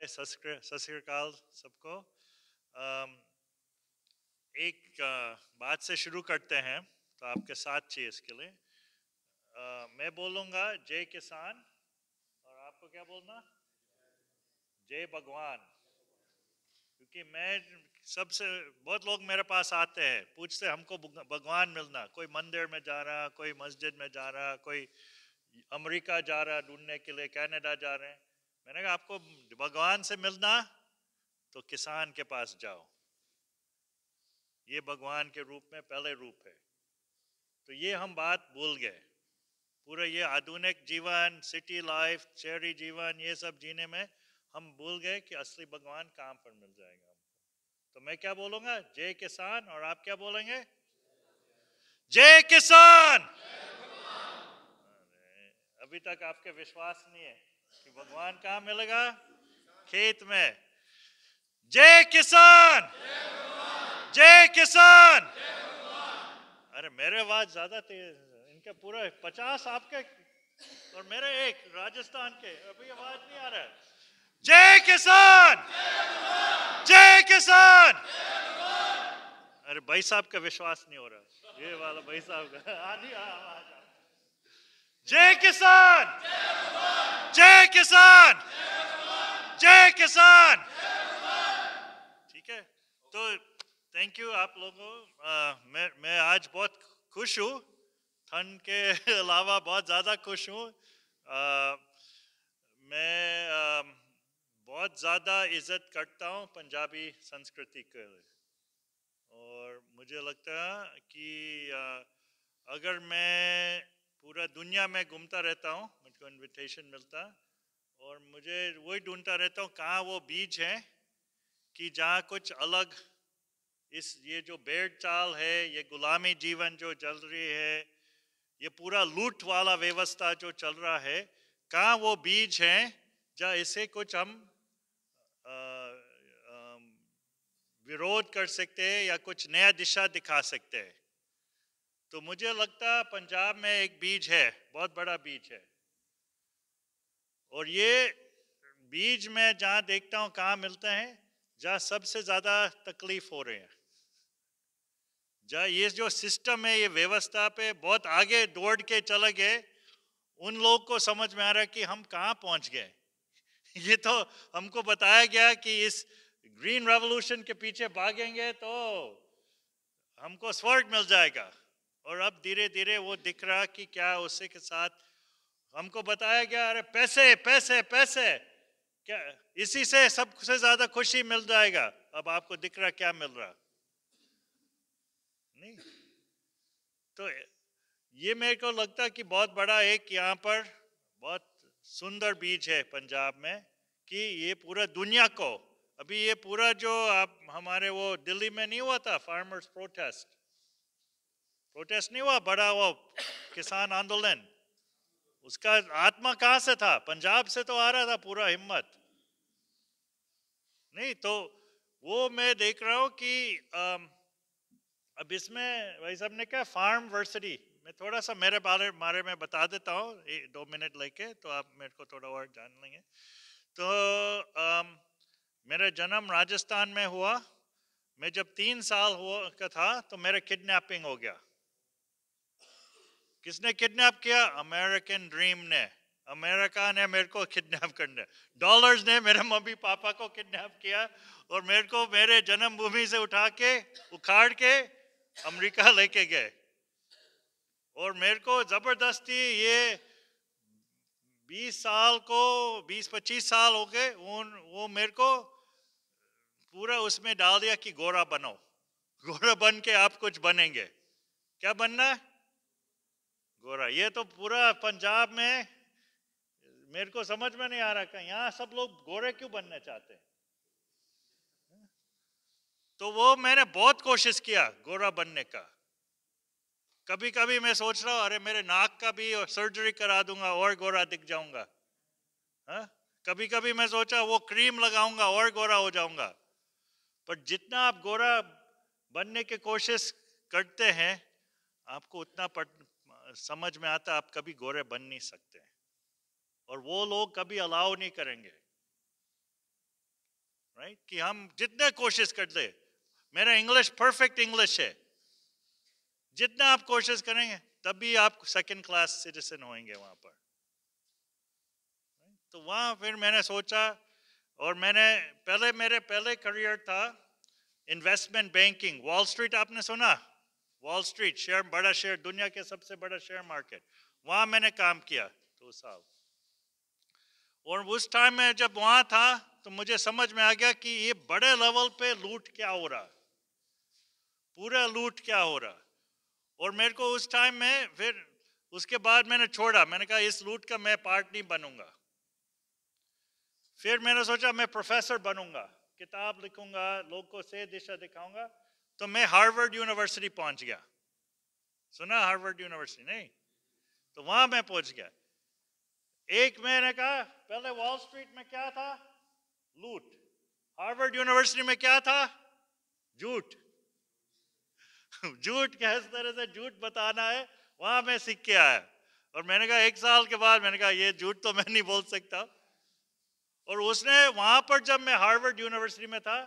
सत श्री अकाल सबको। एक बात से शुरू करते हैं, तो आपके साथ चाहिए इसके लिए। मैं बोलूँगा जय किसान, और आपको क्या बोलना? जय भगवान। क्योंकि मैं सबसे बहुत लोग मेरे पास आते हैं, पूछते हमको भगवान मिलना, कोई मंदिर में जा रहा, कोई मस्जिद में जा रहा, कोई अमेरिका जा रहा ढूंढने के लिए, कनाडा जा रहे हैं। मैंने कहा आपको भगवान से मिलना तो किसान के पास जाओ, ये भगवान के रूप में पहले रूप है। तो ये हम बात भूल गए। पूरा ये आधुनिक जीवन, सिटी लाइफ, शहरी जीवन, ये सब जीने में हम भूल गए कि असली भगवान कहाँ पर मिल जाएगा हमको। तो मैं क्या बोलूँगा? जय किसान। और आप क्या बोलेंगे? जय किसान। अभी तक आपके विश्वास नहीं है कि भगवान कहाँ मिलेगा? खेत में। जय किसान, जय किसान। अरे मेरे आवाज ज्यादा तेज, इनके पूरा 50 आपके और मेरे एक राजस्थान के, अभी आवाज नहीं आ रहा है। जय किसान, जय किसान। अरे भाई साहब का विश्वास नहीं हो रहा, ये वाला भाई साहब का आधी आवाज। जय किसान, जय किसान, जय किसान। ठीक है, तो थैंक यू आप लोगों। मैं आज बहुत खुश हूँ, ठंड के अलावा बहुत ज़्यादा खुश हूँ। मैं बहुत ज़्यादा इज्जत करता हूँ पंजाबी संस्कृति के लिए, और मुझे लगता है कि अगर मैं पूरा दुनिया में घूमता रहता हूँ, मुझको इनविटेशन मिलता, और मुझे वही ढूंढता रहता हूँ कहाँ वो बीच है कि जहाँ कुछ अलग, ये जो भेड़ चाल है, ये गुलामी जीवन जो चल रही है, ये पूरा लूट वाला व्यवस्था जो चल रहा है, कहाँ वो बीज है जहाँ इसे कुछ हम विरोध कर सकते हैं या कुछ नया दिशा दिखा सकते हैं। तो मुझे लगता है पंजाब में एक बीज है, बहुत बड़ा बीज है, और ये बीज में जहाँ देखता हूँ कहाँ मिलते हैं, जहाँ सबसे ज़्यादा तकलीफ हो रही है, जहाँ ये जो सिस्टम है, ये व्यवस्था पे बहुत आगे दौड़ के चले गए, उन लोग को समझ में आ रहा है कि हम कहाँ पहुँच गए। ये तो हमको बताया गया कि इस ग्रीन रेवोल्यूशन के पीछे भागेंगे तो हमको स्वर्ग मिल जाएगा, और अब धीरे धीरे वो दिख रहा कि क्या उसी के साथ हमको बताया गया, अरे पैसे पैसे पैसे, क्या इसी से सबसे ज्यादा खुशी मिल जाएगा। अब आपको दिख रहा क्या मिल रहा? नहीं। तो ये मेरे को लगता कि बहुत बड़ा एक यहाँ पर बहुत सुंदर बीज है पंजाब में, कि ये पूरा दुनिया को, अभी ये पूरा जो आप हमारे वो दिल्ली में नहीं हुआ था फार्मर्स प्रोटेस्ट, नहीं हुआ बड़ा वो किसान आंदोलन, उसका आत्मा कहाँ से था? पंजाब से तो आ रहा था पूरा हिम्मत। नहीं तो वो मैं देख रहा हूँ कि अब इसमें भाई साहब ने क्या फार्म वर्सिटी, मैं थोड़ा सा मेरे बारे में बता देता हूँ 2 मिनट लेके, तो आप मेरे को थोड़ा और जान लेंगे। तो मेरा जन्म राजस्थान में हुआ। मैं जब 3 साल हुआ का था तो मेरा किडनैपिंग हो गया। किसने किडनैप किया? अमेरिकन ड्रीम ने, अमेरिका ने मेरे को किडनैप करने, डॉलर्स ने मेरे मम्मी पापा को किडनैप किया, और मेरे को मेरे जन्मभूमि से उठा के उखाड़ के अमेरिका लेके गए, और मेरे को जबरदस्ती ये 20-25 साल हो गए, वो मेरे को पूरा उसमें डाल दिया कि गोरा बनो, गोरा बन के आप कुछ बनेंगे। क्या बनना है? गोरा। ये तो पूरा पंजाब में मेरे को समझ में नहीं आ रहा कि यहाँ सब लोग गोरे क्यों बनना चाहते हैं। तो वो मैंने बहुत कोशिश किया गोरा बनने का। कभी कभी मैं सोच रहा हूँ अरे मेरे नाक का भी सर्जरी करा दूंगा और गोरा दिख जाऊंगा। हाँ? कभी कभी मैं सोचा वो क्रीम लगाऊंगा और गोरा हो जाऊंगा। पर जितना आप गोरा बनने की कोशिश करते हैं, आपको उतना समझ में आता आप कभी गोरे बन नहीं सकते, और वो लोग कभी अलाउ नहीं करेंगे। राइट, कि हम जितने कोशिश कर ले, मेरा इंग्लिश परफेक्ट इंग्लिश है, जितना आप कोशिश करेंगे तभी आप सेकंड क्लास सिटीजन होंगे वहां पर। तो वहां फिर मैंने सोचा, और मैंने मेरे पहले करियर था इन्वेस्टमेंट बैंकिंग, वॉल स्ट्रीट आपने सुना, वॉल स्ट्रीट शेयर, बड़ा शेयर, दुनिया के सबसे बड़ा शेयर मार्केट, वहां मैंने काम किया 2 साल। और उस टाइम में जब वहां था तो मुझे समझ में आ गया कि ये बड़े लेवल पे लूट क्या हो रहा, पूरा लूट क्या हो रहा। और मेरे को उस टाइम में फिर उसके बाद मैंने छोड़ा, मैंने कहा इस लूट का मैं पार्ट नहीं बनूंगा। फिर मैंने सोचा मैं प्रोफेसर बनूंगा, किताब लिखूंगा, लोगों को सही दिशा दिखाऊंगा। तो मैं हार्वर्ड यूनिवर्सिटी पहुंच गया, सुना हार्वर्ड यूनिवर्सिटी नहीं? तो वहां मैं पहुंच गया। एक मैंने कहा पहले वॉल स्ट्रीट में क्या था, लूट, हार्वर्ड यूनिवर्सिटी में क्या था, झूठ। झूठ किस तरह से झूठ बताना है वहां मैं सीख के आया। और मैंने कहा 1 साल के बाद मैंने कहा ये झूठ तो मैं नहीं बोल सकता। और उसने वहां पर, जब मैं हार्वर्ड यूनिवर्सिटी में था,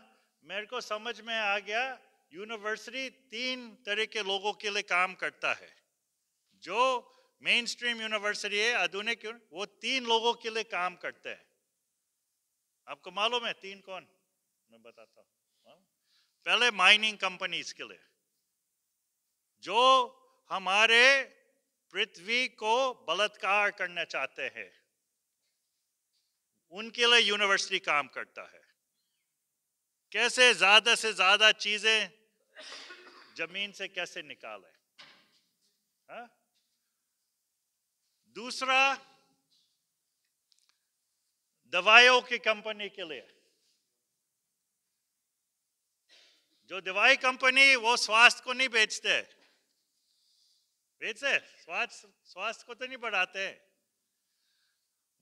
मेरे को समझ में आ गया यूनिवर्सिटी 3 तरह के लोगों के लिए काम करता है। जो मेन स्ट्रीम यूनिवर्सिटी है, आधुनिक, वो 3 लोगों के लिए काम करते हैं। आपको मालूम है 3 कौन? मैं बताता हूँ। पहले माइनिंग कंपनीज के लिए, जो हमारे पृथ्वी को बलात्कार करना चाहते हैं, उनके लिए यूनिवर्सिटी काम करता है। कैसे ज्यादा से ज्यादा चीजें जमीन से कैसे निकाले। हाँ? दूसरा, दवाइयों की कंपनी के लिए, जो दवाई कंपनी वो स्वास्थ्य को नहीं बेचते, बेचते स्वास्थ्य को तो नहीं बढ़ाते।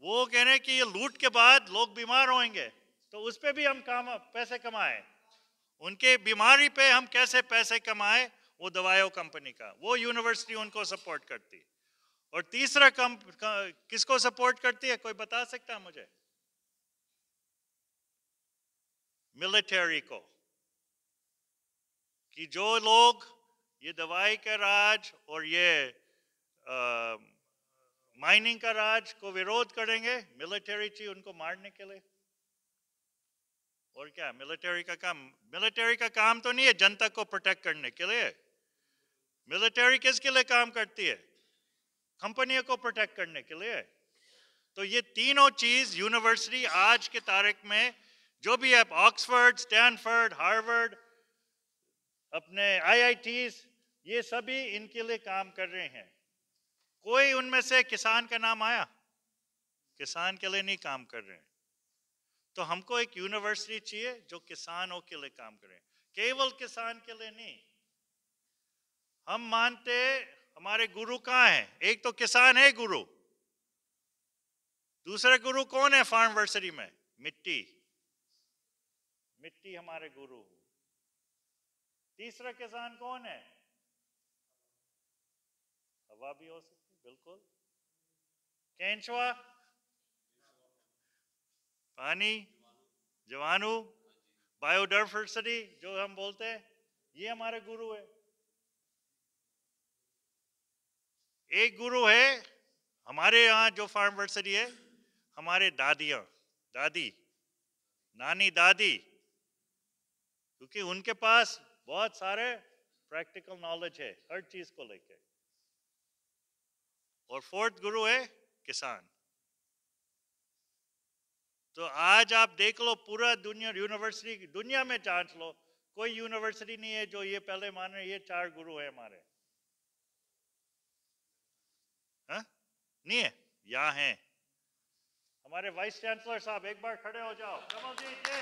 वो कह रहे हैं कि ये लूट के बाद लोग बीमार होंगे, तो उस पे भी हम पैसे कमाएं, उनके बीमारी पे हम कैसे पैसे कमाएं, वो दवाइयों कंपनी का, वो यूनिवर्सिटी उनको सपोर्ट करती। और तीसरा किसको सपोर्ट करती है, कोई बता सकता है मुझे? मिलिट्री को, कि जो लोग ये दवाई का राज और ये माइनिंग का राज को विरोध करेंगे, मिलिट्री चाहिए उनको मारने के लिए। और क्या मिलिट्री का काम तो नहीं है जनता को प्रोटेक्ट करने के लिए। मिलिट्री किसके लिए काम करती है? कंपनियों को प्रोटेक्ट करने के लिए। तो ये तीनों चीज यूनिवर्सिटी आज के तारीख में, जो भी है, ऑक्सफोर्ड, स्टैनफोर्ड, हार्वर्ड, अपने IITs, ये सभी इनके लिए काम कर रहे हैं। कोई उनमें से किसान का नाम आया? किसान के लिए नहीं काम कर रहे हैं। तो हमको एक यूनिवर्सिटी चाहिए जो किसानों के लिए काम करे, केवल किसान के लिए नहीं। हम मानते हमारे गुरु कहाँ हैं? एक तो किसान है गुरु, दूसरा गुरु कौन है फार्मवर्सिटी में? मिट्टी, मिट्टी हमारे गुरु। तीसरा किसान कौन है? हवा भी हो सकती, बिल्कुल। केंचुआ, पानी, जीवाणु, बायोडाइवर्सिटी जो हम बोलते हैं, ये हमारे गुरु है। एक गुरु है हमारे यहाँ जो फार्मवर्सिटी है, हमारे दादी, नानी दादी, क्योंकि उनके पास बहुत सारे प्रैक्टिकल नॉलेज है हर चीज को लेके। और 4th गुरु है किसान। तो आज आप देख लो पूरा दुनिया, यूनिवर्सिटी दुनिया में जांच लो, कोई यूनिवर्सिटी नहीं है जो ये पहले मान रहे ये 4 गुरु है हमारे। हा? नहीं है? यहाँ है हमारे वाइस चांसलर साहब, एक बार खड़े हो जाओ। कमलजीत जी,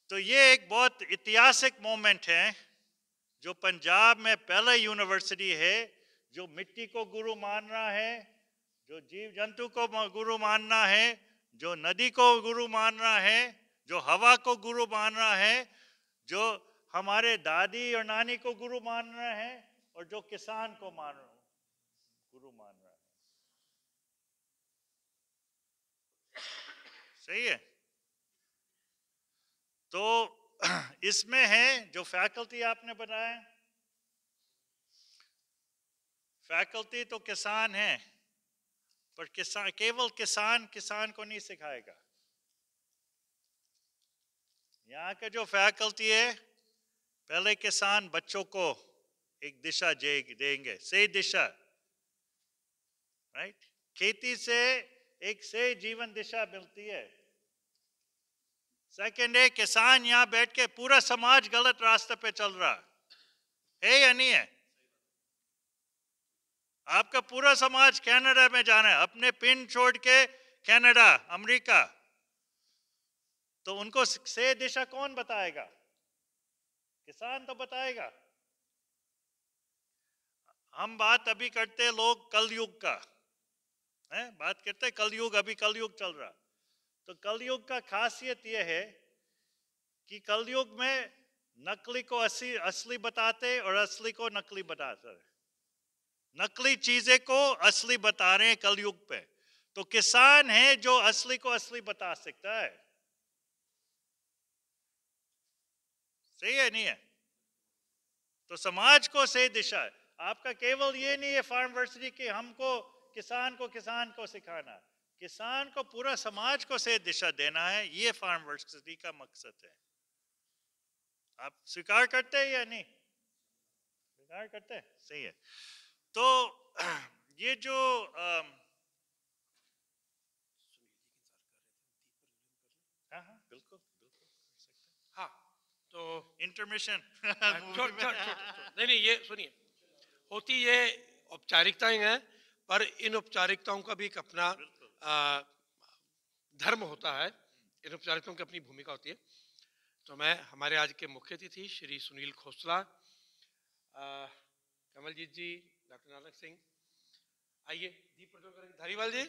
तो ये एक बहुत ऐतिहासिक मोमेंट है जो पंजाब में पहला यूनिवर्सिटी है जो मिट्टी को गुरु मान रहा है, जो जीव जंतु को गुरु मानना है, जो नदी को गुरु मान रहा है, जो हवा को गुरु मान रहा है, जो हमारे दादी और नानी को गुरु मान रहा है, और जो किसान को गुरु मान रहा है। सही है। तो इसमें है जो फैकल्टी आपने बनाया, फैकल्टी तो किसान है, पर किसान केवल किसान को नहीं सिखाएगा। यहाँ का जो फैकल्टी है, पहले किसान बच्चों को एक दिशा देंगे, सही दिशा, राइट। खेती से एक सही जीवन दिशा मिलती है। सेकंड है, किसान यहाँ बैठ के पूरा समाज गलत रास्ते पे चल रहा है या नहीं है? आपका पूरा समाज कनाडा में जाना है, अपने पिन छोड़ के कनाडा, अमेरिका, तो उनको सही दिशा कौन बताएगा? किसान तो बताएगा। हम बात अभी करते लोग कलयुग का है, बात करते कलयुग, अभी कलयुग चल रहा। तो कलयुग का खासियत यह है कि कलयुग में नकली को असली बताते और असली को नकली बताते, नकली चीजें को असली बता रहे हैं कलयुग पे। तो किसान है जो असली को असली बता सकता है, सही है नहीं है? तो समाज को सही दिशा है। आपका केवल ये नहीं है फार्मवर्सिटी कि हमको किसान को सिखाना, किसान को पूरा समाज को सही दिशा देना है, ये फार्मवर्सिटी का मकसद है। आप स्वीकार करते हैं या नहीं? स्वीकार करते हैं, सही है। तो ये जो हाँ हाँ बिल्कुल बिल्कुल, हाँ तो इंटरमिशन नहीं ये सुनिए, होती ये औपचारिकताएं हैं, पर इन औपचारिकताओं का भी एक अपना धर्म होता है, इन औपचारिकताओं की अपनी भूमिका होती है। तो मैं हमारे आज के मुख्य अतिथि श्री सुनील खोसला, कमलजीत जी, डॉक्टर नानक सिंह, आइए दीप प्रज्वलन करेंगे। धारीवाल जी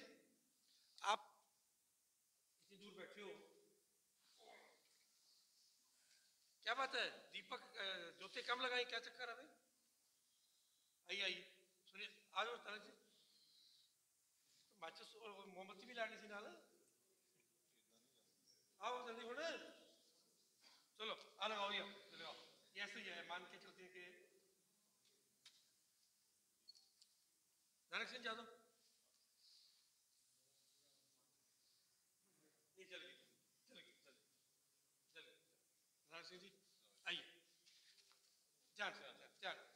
आप इतनी दूर बैठे हो, क्या बात है? दीपक ज्योति कम लगाई, क्या चक्कर है भाई? आइए आइए, सुनिए, आ जाओ तारक जी, माचिस और मोमबत्ती भी लानी थी नाल, आओ जल्दी होने, चलो आ लगाओ, ये लगाओ, ये ऐसे ही है, मान के चलते हैं कि नानक सिंह जादव ये चल गई, चल गई, चल चल नानक सिंह जी आइए, ध्यान से ध्यान ध्यान ध्यान।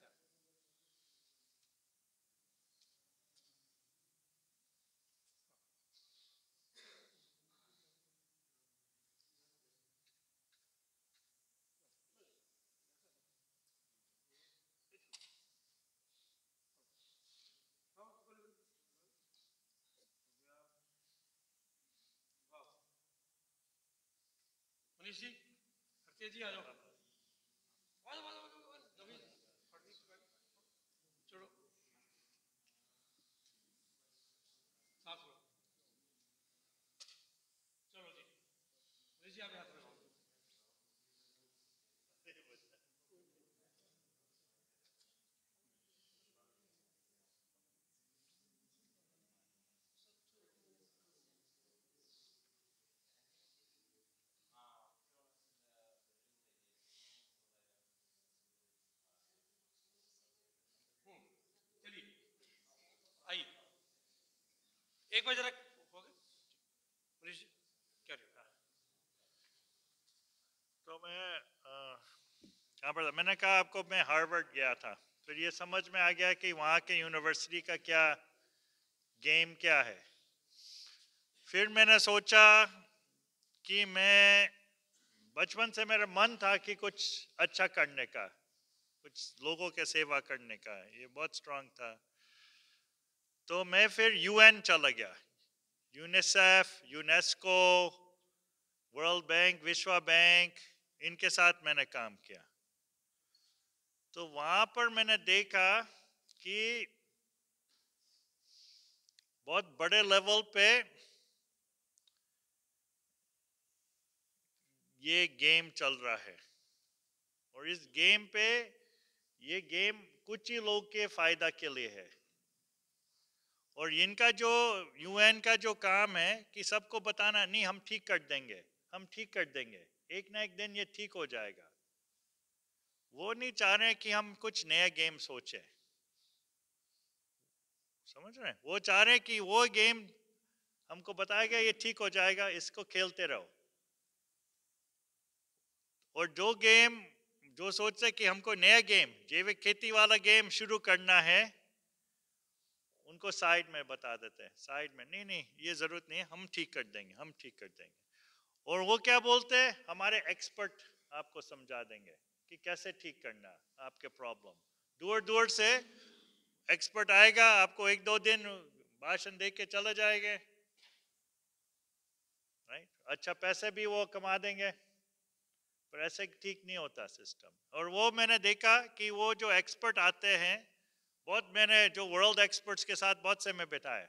मनीष जी, हरतेज जी आ जाओ, आ जाओ, आ जाओ, आ जाओ, नवीन छोड़ो, साफ लो, चलो जी, मनीष जी आप हाथ लगाओ। चलिए आइए, एक बार जरा हो गए मनीष जी, क्या रहे? तो मैं कहाँ पर था? मैंने कहा आपको मैं हार्वर्ड गया था, फिर ये समझ में आ गया कि वहाँ के यूनिवर्सिटी का क्या गेम क्या है। फिर मैंने सोचा कि मैं बचपन से मेरा मन था कि कुछ अच्छा करने का, कुछ लोगों के सेवा करने का, ये बहुत स्ट्रांग था। तो मैं फिर यूएन चला गया, यूनिसेफ, यूनेस्को, वर्ल्ड बैंक, विश्व बैंक, इनके साथ मैंने काम किया। तो वहां पर मैंने देखा कि बहुत बड़े लेवल पे ये गेम चल रहा है, और इस गेम पे ये गेम कुछ ही लोग के फायदा के लिए है, और इनका जो यूएन का जो काम है कि सबको बताना नहीं हम ठीक कर देंगे, हम ठीक कर देंगे, एक ना एक दिन ये ठीक हो जाएगा। वो नहीं चाह रहे कि हम कुछ नया गेम सोचें, समझ रहे हैं? वो चाह रहे कि वो गेम हमको बताएगा ये ठीक हो जाएगा, इसको खेलते रहो। और जो गेम जो सोचते कि हमको नया गेम जैविक खेती वाला गेम शुरू करना है, उनको साइड में बता देते हैं, साइड में नहीं नहीं ये जरूरत नहीं है, हम ठीक कर देंगे, हम ठीक कर देंगे। और वो क्या बोलते हैं, हमारे एक्सपर्ट आपको समझा देंगे कि कैसे ठीक करना आपके प्रॉब्लम। दूर दूर से एक्सपर्ट आएगा, आपको एक दो दिन भाषण दे के चले जाएंगे, राइट? अच्छा पैसे भी वो कमा देंगे, पर ऐसे ठीक नहीं होता सिस्टम। और वो मैंने देखा कि वो जो एक्सपर्ट आते हैं, बहुत मैंने जो वर्ल्ड एक्सपर्ट्स के साथ बहुत से में बैठा है,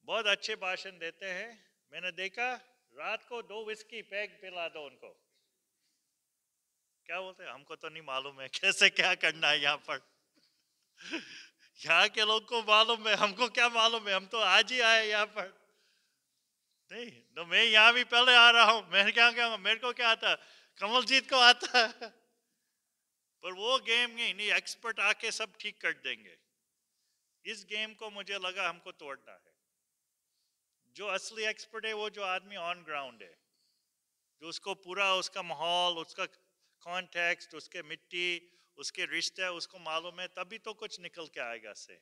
बहुत अच्छे भाषण देते हैं। मैंने देखा रात को 2 विस्की पैक पिला दो उनको, क्या बोलते हैं हमको तो नहीं मालूम है कैसे क्या करना है यहाँ पर। यहाँ के लोग को मालूम है, हमको क्या मालूम है, हम तो आज ही आए यहाँ पर। नहीं तो मैं यहाँ भी पहले आ रहा हूँ, मैं क्या कहूँगा, मेरे को क्या आता, कमलजीत को आता। पर वो गेम नहीं, एक्सपर्ट आके सब ठीक कर देंगे। इस गेम को मुझे लगा हमको तोड़ना है। जो असली एक्सपर्ट है वो जो आदमी ऑन ग्राउंड है, जो उसको पूरा उसका माहौल, उसका कॉन्टेक्स्ट, उसके मिट्टी, उसके रिश्ते उसको मालूम है, तभी तो कुछ निकल के आएगा से।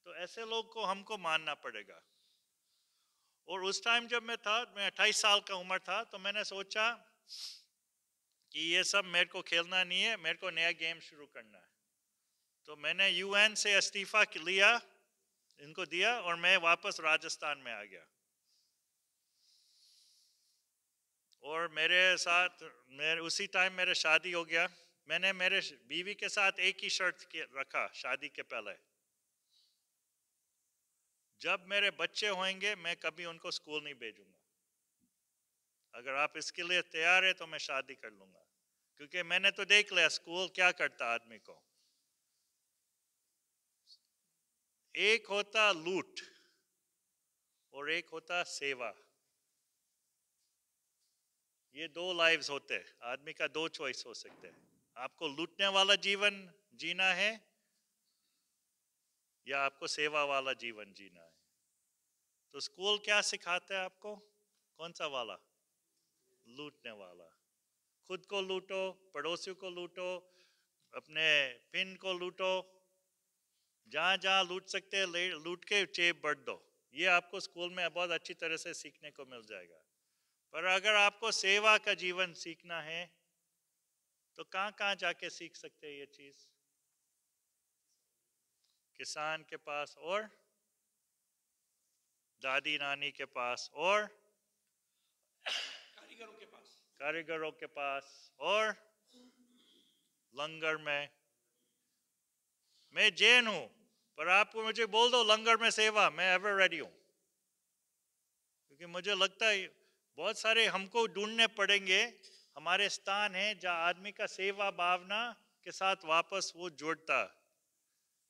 तो ऐसे लोग को हमको मानना पड़ेगा। और उस टाइम जब मैं 28 साल का उम्र था, तो मैंने सोचा कि ये सब मेरे को खेलना नहीं है, मेरे को नया गेम शुरू करना है। तो मैंने यूएन से इस्तीफा लिया, इनको दिया, और मैं वापस राजस्थान में आ गया। और मेरे साथ मेरे उसी टाइम मेरे शादी हो गया। मैंने मेरे बीवी के साथ एक ही शर्त रखा शादी के पहले, जब मेरे बच्चे होंगे मैं कभी उनको स्कूल नहीं भेजूंगा। अगर आप इसके लिए तैयार है तो मैं शादी कर लूंगा, क्योंकि मैंने तो देख लिया स्कूल क्या करता आदमी को। एक होता लूट और एक होता सेवा, ये दो लाइव्स होते हैं। आदमी का दो चॉइस हो सकते हैं, आपको लूटने वाला जीवन जीना है या आपको सेवा वाला जीवन जीना है। तो स्कूल क्या सिखाते हैं आपको, कौन सा वाला? लूटने वाला। खुद को लूटो, पड़ोसियों को लूटो, अपने पिन को लूटो, जहाँ जहाँ लूट सकते हैं लूट के जेब भर दो। ये आपको स्कूल में बहुत अच्छी तरह से सीखने को मिल जाएगा। पर अगर आपको सेवा का जीवन सीखना है तो कहाँ कहाँ जाके सीख सकते हैं ये चीज? किसान के पास और दादी नानी के पास और कारीगरों के पास और लंगर में। मैं जैन हूं, पर आपको मुझे बोल दो लंगर में सेवा, मैं एवर रेडी हूं। क्योंकि मुझे लगता है बहुत सारे हमको ढूंढने पड़ेंगे, हमारे स्थान है जहाँ आदमी का सेवा भावना के साथ वापस वो जुड़ता।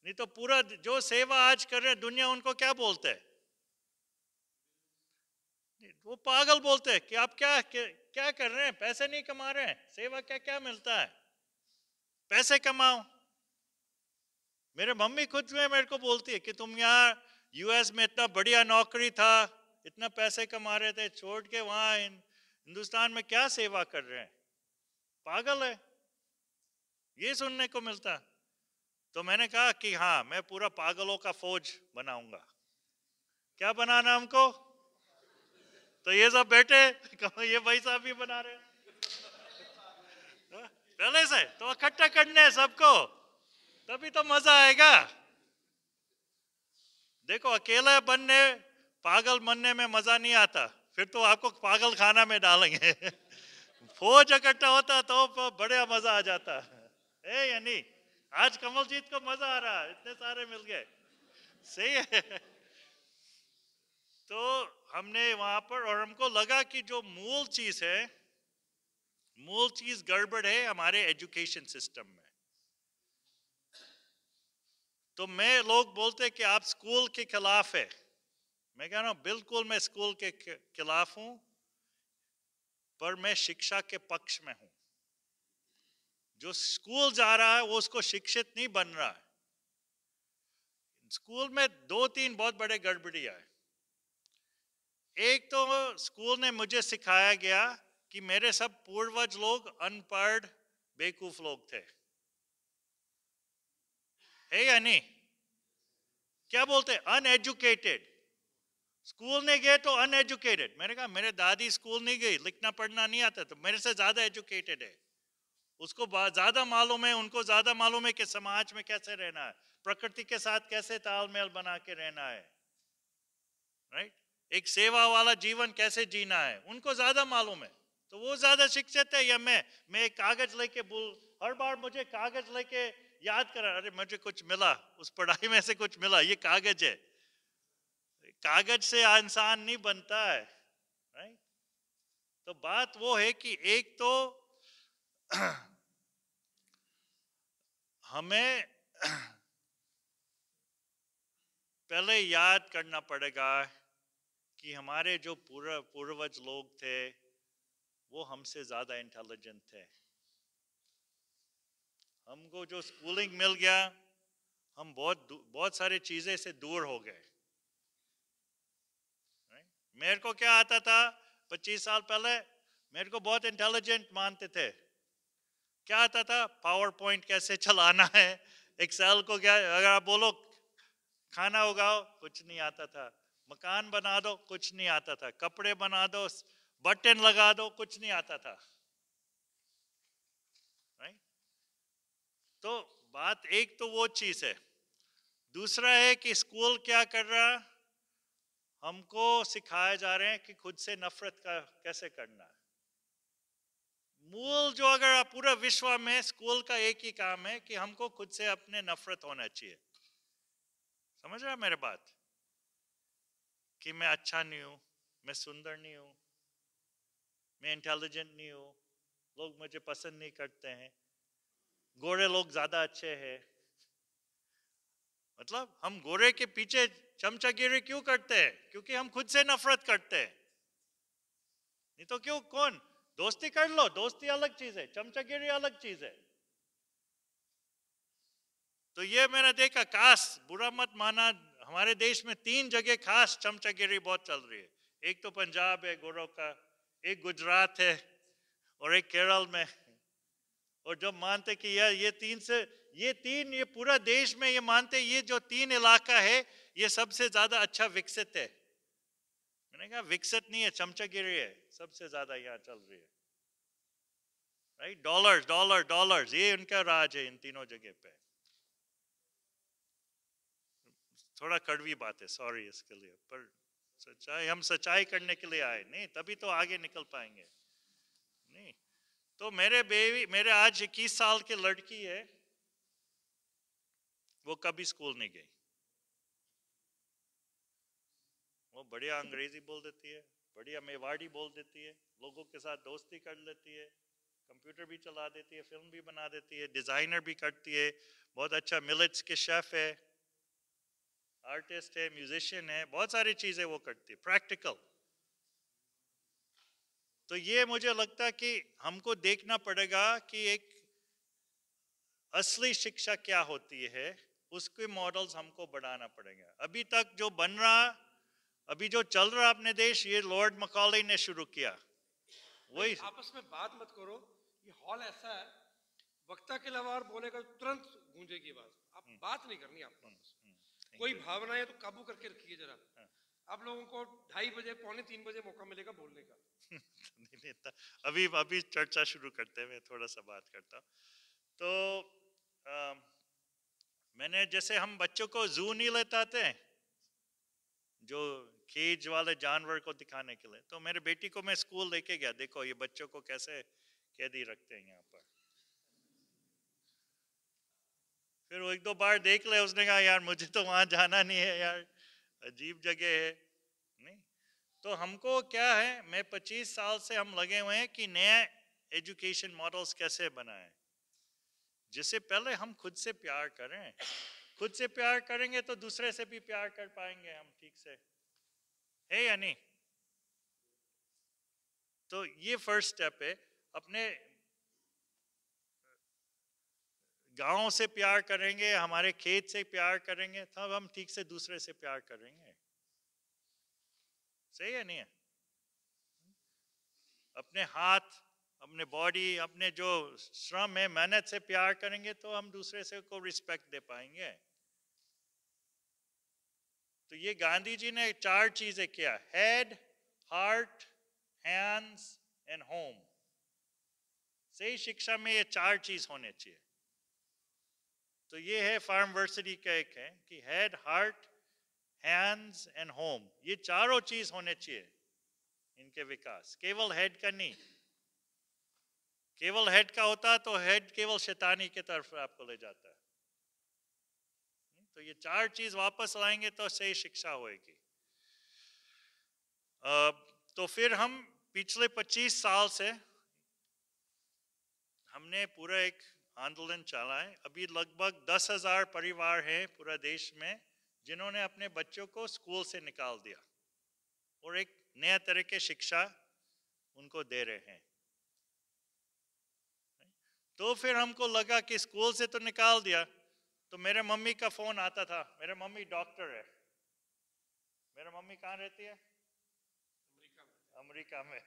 नहीं तो पूरा जो सेवा आज कर रहे हैं दुनिया, उनको क्या बोलते हैं? वो पागल बोलते हैं कि आप क्या कर रहे हैं, पैसे नहीं कमा रहे हैं, सेवा क्या क्या मिलता है, पैसे कमाओ। मेरे मम्मी खुद में मेरे को बोलती है कि तुम यहाँ यूएस में इतना बढ़िया नौकरी था, इतना पैसे कमा रहे थे, छोड़ के वहाँ हिंदुस्तान में क्या सेवा कर रहे हैं, पागल है। ये सुनने को मिलता। तो मैंने कहा कि हाँ, मैं पूरा पागलों का फौज बनाऊंगा। क्या बनाना हमको? तो ये सब बैठे, ये भाई साहब भी बना रहे पहले से, तो इकट्ठा करने हैं सबको, तभी तो मजा आएगा। देखो अकेले बनने, पागल बनने में मजा नहीं आता, फिर तो आपको पागल खाना में डालेंगे। फौज इकट्ठा होता तो बढ़िया मजा आ जाता है या नहीं? आज कमलजीत को मजा आ रहा है, इतने सारे मिल गए, सही है। तो हमने वहां पर, और हमको लगा कि जो मूल चीज है, मूल चीज गड़बड़ है हमारे एजुकेशन सिस्टम में। तो मैं लोग बोलते कि आप स्कूल के खिलाफ है, मैं कह रहा हूं बिल्कुल मैं स्कूल के खिलाफ हूं, पर मैं शिक्षा के पक्ष में हूं। जो स्कूल जा रहा है वो उसको शिक्षित नहीं बन रहा है। स्कूल में दो तीन बहुत बड़े गड़बड़ियां है। एक तो स्कूल ने मुझे सिखाया गया कि मेरे सब पूर्वज लोग अनपढ़ बेवकूफ लोग थे, है या नहीं? क्या बोलते? अनएजुकेटेड। स्कूल नहीं गए तो अनएजुकेटेड। मैंने कहा मेरे दादी स्कूल नहीं गई, लिखना पढ़ना नहीं आता, तो मेरे से ज्यादा एजुकेटेड है, उसको ज्यादा मालूम है, उनको ज्यादा मालूम है कि समाज में कैसे रहना है, प्रकृति के साथ कैसे तालमेल बना के रहना है, राइट? एक सेवा वाला जीवन कैसे जीना है, उनको ज्यादा मालूम है। तो वो ज्यादा शिक्षित है या मैं एक कागज लेके हर बार मुझे कागज लेके याद करा, अरे मुझे कुछ मिला, उस पढ़ाई में से कुछ मिला, ये कागज है। कागज से इंसान नहीं बनता है, राइट? तो बात वो है कि एक तो हमें पहले याद करना पड़ेगा कि हमारे जो पूर्वज लोग थे वो हमसे ज्यादा इंटेलिजेंट थे। हमको जो स्कूलिंग मिल गया, हम बहुत सारी चीजें से दूर हो गए। मेरे को क्या आता था 25 साल पहले? मेरे को बहुत इंटेलिजेंट मानते थे। क्या आता था? पावर पॉइंट कैसे चलाना है, एक्सेल को क्या, अगर आप बोलो खाना उगाओ, कुछ नहीं आता था, मकान बना दो, कुछ नहीं आता था, कपड़े बना दो, बटन लगा दो, कुछ नहीं आता था, राइट? तो बात एक तो वो चीज है। दूसरा है कि स्कूल क्या कर रहा, हमको सिखाया जा रहे हैं कि खुद से नफरत का कैसे करना है। मूल जो अगर आप पूरा विश्व में स्कूल का एक ही काम है कि हमको खुद से अपने नफरत होना चाहिए। समझ रहा मेरे बात? कि मैं अच्छा नहीं हूं, मैं सुंदर नहीं हूं, मैं इंटेलिजेंट नहीं हूं, लोग मुझे पसंद नहीं करते हैं, गोरे लोग ज्यादा अच्छे हैं। मतलब हम गोरे के पीछे चमचागिरी क्यों करते हैं? क्योंकि हम खुद से नफरत करते हैं। नहीं तो क्यों, कौन दोस्ती कर लो, दोस्ती अलग चीज है, चमचागिरी अलग चीज है। तो ये मैंने देखा, खास बुरा मत माना, हमारे देश में 3 जगह खास चमचागिरी बहुत चल रही है। एक तो पंजाब है गोरों का, एक गुजरात है, और एक केरल में। और जब मानते कि यार ये पूरा देश में ये मानते ये जो 3 इलाका है ये सबसे ज्यादा अच्छा विकसित है। मैंने कहा विकसित नहीं है, चमचागिरी है, सबसे ज्यादा यहाँ चल रही है, राइट? डॉलर्स डॉलर डॉलर्स, ये उनका राज है इन तीनों जगह पे। थोड़ा कड़वी बात है, सॉरी इसके लिए, पर सच्चाई, हम सच्चाई करने के लिए आए, नहीं तभी तो आगे निकल पाएंगे। नहीं तो मेरे आज 21 साल की लड़की है, वो कभी स्कूल नहीं गई, वो बढ़िया अंग्रेजी बोल देती है, बढ़िया मेवाड़ी बोल देती है, लोगों के साथ दोस्ती कर लेती है, कंप्यूटर भी चला देती है, फिल्म भी बना देती है, डिजाइनर भी करती है, बहुत अच्छा मिलेट्स के शेफ है, आर्टिस्ट है, म्यूजिशियन है, बहुत सारी चीजें वो करती है, प्रैक्टिकल। तो ये मुझे लगता है कि हमको देखना पड़ेगा कि एक असली शिक्षा क्या होती है, उसके मॉडल्स हमको बढ़ाना पड़ेगा। अभी तक जो बन रहा, अभी जो चल रहा अपने देश, ये लॉर्ड मैकॉले ने शुरू किया। वही आपस में बात मत करो, ये हॉल ऐसा है, वक्ता के अलावा और बोलेगा तुरंत गूंजेगी आवाज, आप बात नहीं करनी आप आपस में। कोई भावना है तो काबू करके रखिए जरा। आप लोगों को 2:30 बजे 2:45 बजे मौका मिलेगा बोलने का। नहीं, अभी चर्चा शुरू करते हैं, मैं थोड़ा सा बात करता हूँ। तो मैंने, जैसे हम बच्चों को जू नहीं लेते आते हैं, जो केज वाले जानवर को दिखाने के लिए, तो मेरे बेटी को मैं स्कूल लेके गया, देखो ये बच्चों को कैसे कैदी रखते हैं यहाँ पर। फिर वो 1-2 बार देख ले, उसने कहा यार मुझे तो वहां जाना नहीं है यार, अजीब जगह है। नहीं तो हमको क्या है, मैं 25 साल से हम लगे हुए हैं कि नया एजुकेशन मॉडल्स कैसे बनाएं, जिससे पहले हम खुद से प्यार करें, खुद से प्यार करेंगे तो दूसरे से भी प्यार कर पाएंगे हम ठीक से, है या नहीं? तो ये फर्स्ट स्टेप है। अपने गांव से प्यार करेंगे, हमारे खेत से प्यार करेंगे, तब हम ठीक से दूसरे से प्यार करेंगे। सही है नहीं है? अपने हाथ, अपने बॉडी, अपने जो श्रम है, मेहनत से प्यार करेंगे तो हम दूसरे से को रिस्पेक्ट दे पाएंगे। तो ये गांधी जी ने 4 चीजें किया, head, heart, hands and home. सही शिक्षा में ये 4 चीज होने चाहिए। तो ये है फार्मवर्सिटी का एक है कि head, heart, hands and home, ये चारों चीज होने चाहिए इनके विकास। केवल हेड का नहीं, केवल हेड का होता तो हेड केवल शैतानी की तरफ आपको ले जाता है। तो ये 4 चीज वापस लाएंगे तो सही शिक्षा होएगी। तो फिर हम पिछले 25 साल से हमने पूरा एक आंदोलन चला है। अभी लगभग 10,000 परिवार हैं पूरा देश में जिन्होंने अपने बच्चों को स्कूल से निकाल दिया और एक नया तरह की शिक्षा उनको दे रहे हैं। तो फिर हमको लगा कि स्कूल से तो निकाल दिया, तो मेरे मम्मी का फोन आता था। मेरे मम्मी डॉक्टर है। मेरे मम्मी कहाँ रहती है? अमेरिका में।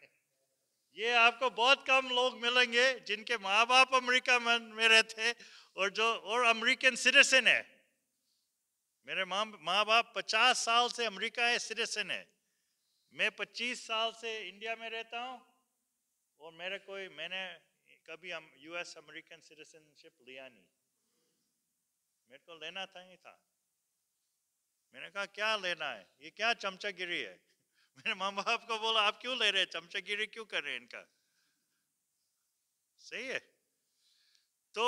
ये आपको बहुत कम लोग मिलेंगे जिनके माँ बाप अमेरिका में रहते और अमेरिकन सिटीजन है। मेरे माँ बाप 50 साल से अमेरिका है, सिटीजन है। मैं 25 साल से इंडिया में रहता हूँ और मैंने कभी यूएस अमेरिकन सिटीजनशिप लिया नहीं। मेरे को लेना था नहीं था। मैंने कहा क्या लेना है, ये क्या चमचागिरी है। मेरे माँ बाप को बोला आप क्यों ले रहे हैं, चमचागिरी क्यों कर रहे हैं इनका। सही है। तो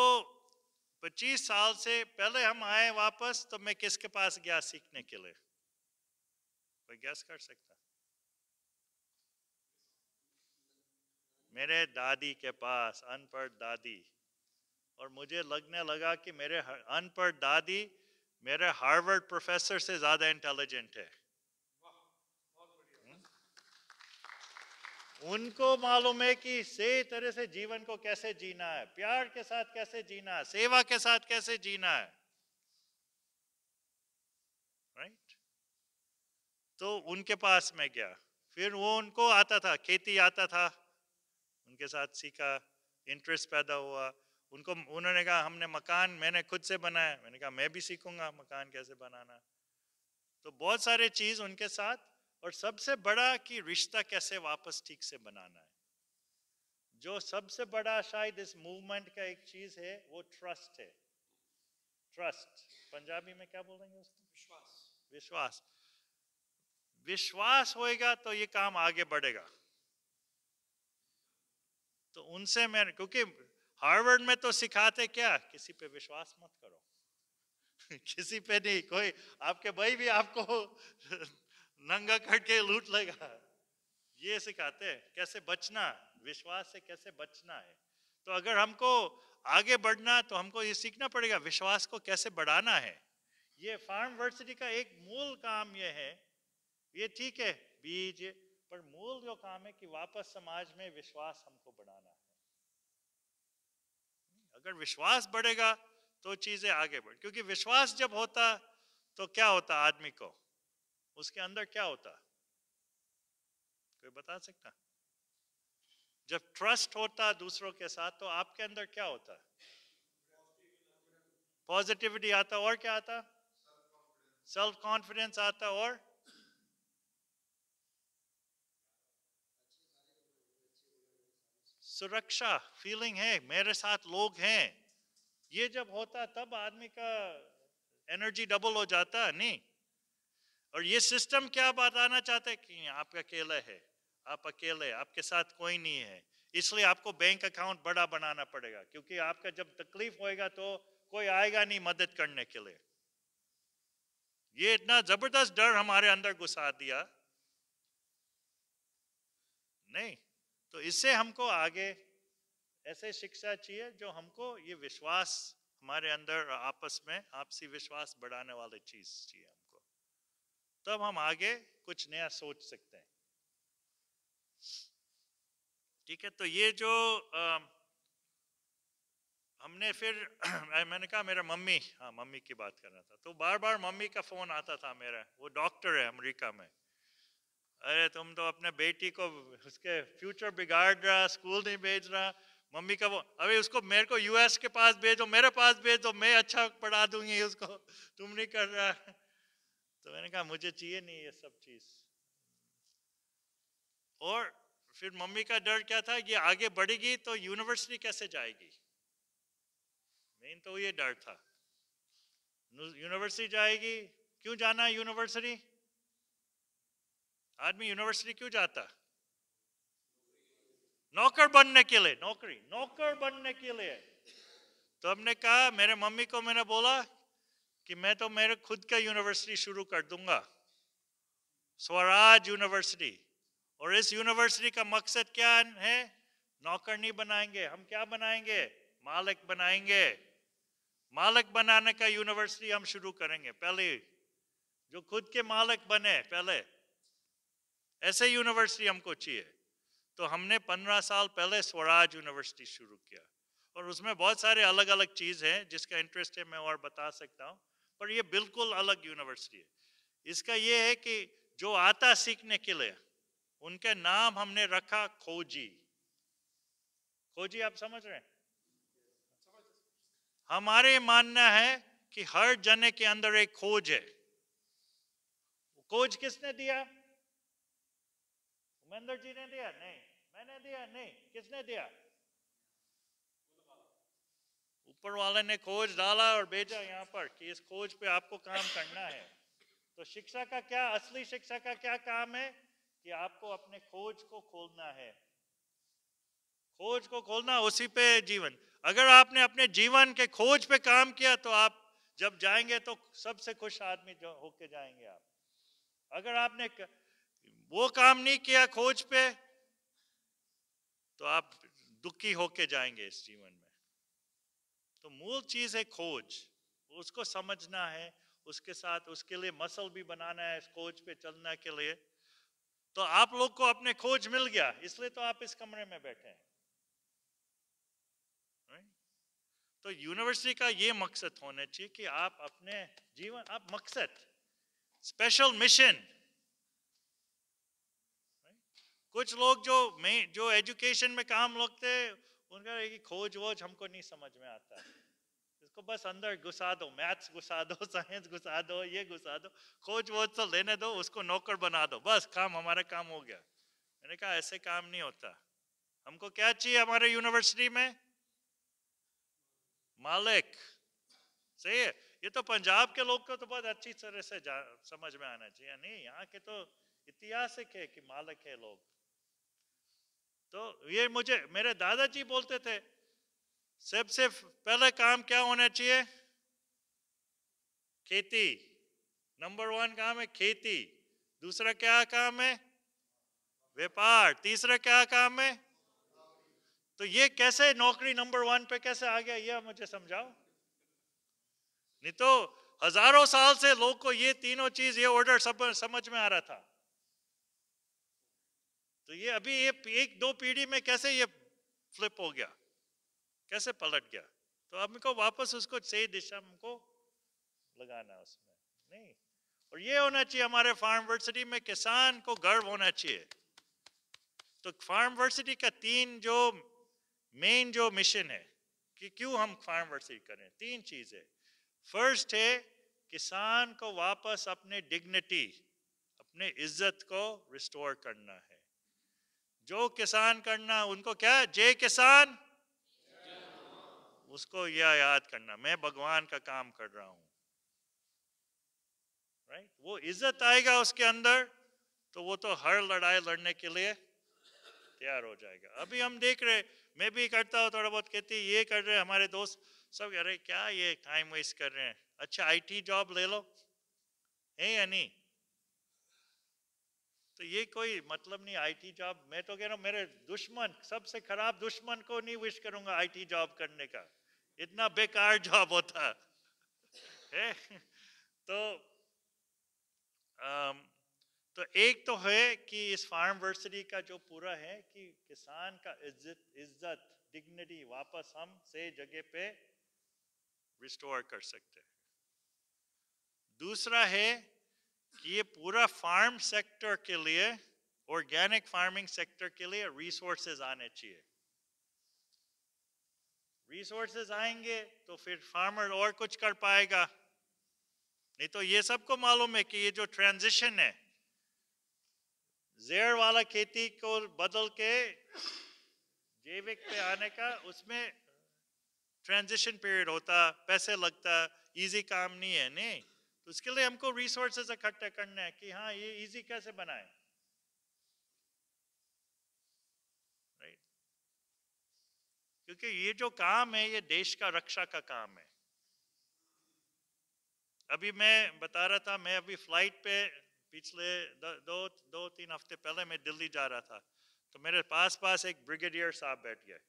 25 साल से पहले हम आए वापस, तो मैं किसके पास गया सीखने के लिए? कोई गैस कर सकता? मेरे दादी के पास, अनपढ़ दादी। और मुझे लगने लगा कि मेरे अनपढ़ दादी मेरे हार्वर्ड प्रोफेसर से ज्यादा इंटेलिजेंट है। उनको मालूम है कि सही तरह से जीवन को कैसे जीना है, प्यार के साथ कैसे जीना है, सेवा के साथ कैसे जीना है। राइट? तो उनके पास मैं गया, फिर वो उनको आता था, खेती आता था, उनके साथ सीखा, इंटरेस्ट पैदा हुआ। उन्होंने कहा हमने मकान मैंने खुद से बनाया, मैंने कहा मैं भी सीखूंगा मकान कैसे बनाना। तो बहुत सारे चीज उनके साथ, और सबसे बड़ा कि रिश्ता कैसे वापस ठीक से बनाना है। जो सबसे बड़ा शायद इस मूवमेंट का एक चीज है वो ट्रस्ट है। ट्रस्ट पंजाबी में क्या बोलेंगे उसको? विश्वास। विश्वास। विश्वास होएगा तो ये काम आगे बढ़ेगा। तो उनसे मैं, क्योंकि हार्वर्ड में तो सिखाते क्या, किसी पे विश्वास मत करो। किसी पे नहीं, कोई आपके भाई भी आपको नंगा करके लूट लेगा। ये सिखाते हैं कैसे बचना, विश्वास से कैसे बचना है। तो अगर हमको आगे बढ़ना तो हमको ये सीखना पड़ेगा विश्वास को कैसे बढ़ाना है। ये फार्मवर्सिटी का एक मूल काम ये है। ये ठीक है बीज, पर मूल जो काम है कि वापस समाज में विश्वास हमको बढ़ाना है। अगर विश्वास बढ़ेगा तो चीजें आगे बढ़, क्योंकि विश्वास जब होता तो क्या होता आदमी को, उसके अंदर क्या होता, कोई बता सकता? जब ट्रस्ट होता दूसरों के साथ तो आपके अंदर क्या होता? पॉजिटिविटी आता, और क्या आता? सेल्फ कॉन्फिडेंस आता, और सुरक्षा फीलिंग है, मेरे साथ लोग हैं। ये जब होता तब आदमी का एनर्जी डबल हो जाता नहीं। और ये सिस्टम क्या बताना चाहते हैं कि आप अकेले है, आप अकेले, आपके साथ कोई नहीं है, इसलिए आपको बैंक अकाउंट बड़ा बनाना पड़ेगा, क्योंकि आपका जब तकलीफ होएगा तो कोई आएगा नहीं मदद करने के लिए। ये इतना जबरदस्त डर हमारे अंदर घुसा दिया नहीं। तो इससे हमको आगे ऐसे शिक्षा चाहिए जो हमको ये विश्वास हमारे अंदर आपस में आपसी विश्वास बढ़ाने वाली चीज चाहिए हमको, तब हम आगे कुछ नया सोच सकते हैं। ठीक है, तो ये जो हमने फिर मैंने कहा मेरा मम्मी, हाँ मम्मी की बात करना था, तो बार बार मम्मी का फोन आता था मेरा, वो डॉक्टर है अमेरिका में, अरे तुम तो अपने बेटी को उसके फ्यूचर बिगाड़ रहा, स्कूल नहीं भेज रहा। मम्मी का वो, अरे उसको मेरे को यूएस के पास भेजो, मेरे पास भेजो, मैं अच्छा पढ़ा दूंगी उसको, तुम नहीं कर रहा। तो मैंने कहा मुझे चाहिए नहीं ये सब चीज। और फिर मम्मी का डर क्या था, ये आगे बढ़ेगी तो यूनिवर्सिटी कैसे जाएगी, मेन तो ये डर था। यूनिवर्सिटी जाएगी, क्यों जाना यूनिवर्सिटी, आदमी यूनिवर्सिटी क्यों जाता, नौकर बनने के लिए, नौकर बनने के लिए। तो हमने कहा, मेरे मम्मी को मैंने बोला कि मैं तो मेरे खुद का यूनिवर्सिटी शुरू कर दूंगा, स्वराज यूनिवर्सिटी। और इस यूनिवर्सिटी का मकसद क्या है, नौकर नहीं बनाएंगे हम, क्या बनाएंगे, मालिक बनाएंगे। मालिक बनाने का यूनिवर्सिटी हम शुरू करेंगे, पहले जो खुद के मालिक बने, पहले ऐसे यूनिवर्सिटी हमको चाहिए। तो हमने 15 साल पहले स्वराज यूनिवर्सिटी शुरू किया, और उसमें बहुत सारे अलग अलग चीज हैं, जिसका इंटरेस्ट है मैं और बता सकता हूँ, पर ये बिल्कुल अलग यूनिवर्सिटी है। इसका ये है कि जो आता सीखने के लिए, उनके नाम हमने रखा खोजी। खोजी आप समझ रहे हैं, हमारे मानना है कि हर जने के अंदर एक खोज है। खोज किसने दिया, महेंद्र जी ने दिया, नहीं मैंने दिया, नहीं किसने दिया, ऊपर वाले ने खोज डाला और भेजा यहाँ पर कि इस खोज पे आपको काम करना है। तो शिक्षा का क्या, असली शिक्षा का क्या काम है, कि आपको अपने खोज को खोलना है, खोज को खोलना, उसी पे जीवन। अगर आपने अपने जीवन के खोज पे काम किया तो आप जब जाएंगे तो सबसे खुश आदमी जो होके जाएंगे आप। अगर आपने वो काम नहीं किया खोज पे, तो आप दुखी होके जाएंगे इस जीवन में। तो मूल चीज है खोज, उसको समझना है, उसके साथ उसके लिए मसल भी बनाना है इस खोज पे चलने के लिए। तो आप लोग को अपने खोज मिल गया, इसलिए तो आप इस कमरे में बैठे हैं। तो यूनिवर्सिटी का ये मकसद होना चाहिए कि आप अपने जीवन, आप मकसद, स्पेशल मिशन। कुछ लोग जो एजुकेशन में काम लगते, उनका कि खोज वोज हमको नहीं समझ में आता, इसको बस अंदर घुसा दो, मैथ्स घुसा दो, साइंस घुसा दो, ये घुसा दो, खोज वोज तो लेने दो, उसको नौकर बना दो, बस काम, हमारा काम हो गया। मैंने कहा ऐसे काम नहीं होता। हमको क्या चाहिए हमारे यूनिवर्सिटी में, मालिक। सही है, ये तो पंजाब के लोग को तो बहुत अच्छी तरह से समझ में आना चाहिए, नहीं यहाँ के तो ऐतिहासिक है कि मालिक है लोग। तो ये मुझे मेरे दादाजी बोलते थे, सबसे पहले काम क्या होना चाहिए, खेती। नंबर 1 काम है खेती, दूसरा क्या काम है, व्यापार, तीसरा क्या काम है। तो ये कैसे नौकरी नंबर 1 पे कैसे आ गया, ये मुझे समझाओ। नहीं तो हजारों साल से लोग को ये तीनों चीज, ये ऑर्डर सब समझ में आ रहा था। तो ये अभी ये 1-2 पीढ़ी में कैसे ये फ्लिप हो गया, कैसे पलट गया। तो हमको वापस उसको सही दिशा हमको लगाना उसमें, नहीं। और ये होना चाहिए हमारे फार्मवर्सिटी में, किसान को गर्व होना चाहिए। तो फार्मवर्सिटी का 3 जो मेन जो मिशन है कि क्यों हम फार्मवर्सिटी करें, 3 चीज है। फर्स्ट है किसान को वापस अपने डिग्निटी, अपने इज्जत को रिस्टोर करना है। जो किसान करना, उनको क्या, जय किसान, उसको यह याद करना, मैं भगवान का काम कर रहा हूं, राइट। वो इज्जत आएगा उसके अंदर, तो वो तो हर लड़ाई लड़ने के लिए तैयार हो जाएगा। अभी हम देख रहे, मैं भी करता हूँ थोड़ा बहुत, कहती ये कर रहे हमारे दोस्त सब, कह रहे क्या ये टाइम वेस्ट कर रहे हैं, अच्छा आईटी जॉब ले लो, है या नहीं। तो ये कोई मतलब नहीं आईटी जॉब। मैं तो कह रहा हूँ मेरे दुश्मन, सबसे खराब दुश्मन को नहीं विश करूंगा आईटी जॉब करने का, इतना बेकार जॉब होता है। तो तो एक तो है कि इस फार्मवर्सिटी का जो पूरा है कि किसान का इज्जत डिग्निटी वापस हम से जगह पे रिस्टोर कर सकते हैं। दूसरा है कि ये पूरा फार्म सेक्टर के लिए, ऑर्गेनिक फार्मिंग सेक्टर के लिए रिसोर्सेज आने चाहिए। रिसोर्सेज आएंगे तो फिर फार्मर और कुछ कर पाएगा। नहीं तो ये सबको मालूम है कि ये जो ट्रांजिशन है ज़ेर वाला खेती को बदल के जैविक पे आने का, उसमें ट्रांजिशन पीरियड होता, पैसे लगता, इजी काम नहीं है। नहीं तो उसके लिए हमको रिसोर्सेज इकट्ठा करना है कि हाँ ये इजी कैसे बनाए, राइट। क्योंकि ये जो काम है ये देश का रक्षा का काम है। अभी मैं बता रहा था, मैं अभी फ्लाइट पे पिछले दो तीन हफ्ते पहले मैं दिल्ली जा रहा था, तो मेरे पास एक ब्रिगेडियर साहब बैठ गए।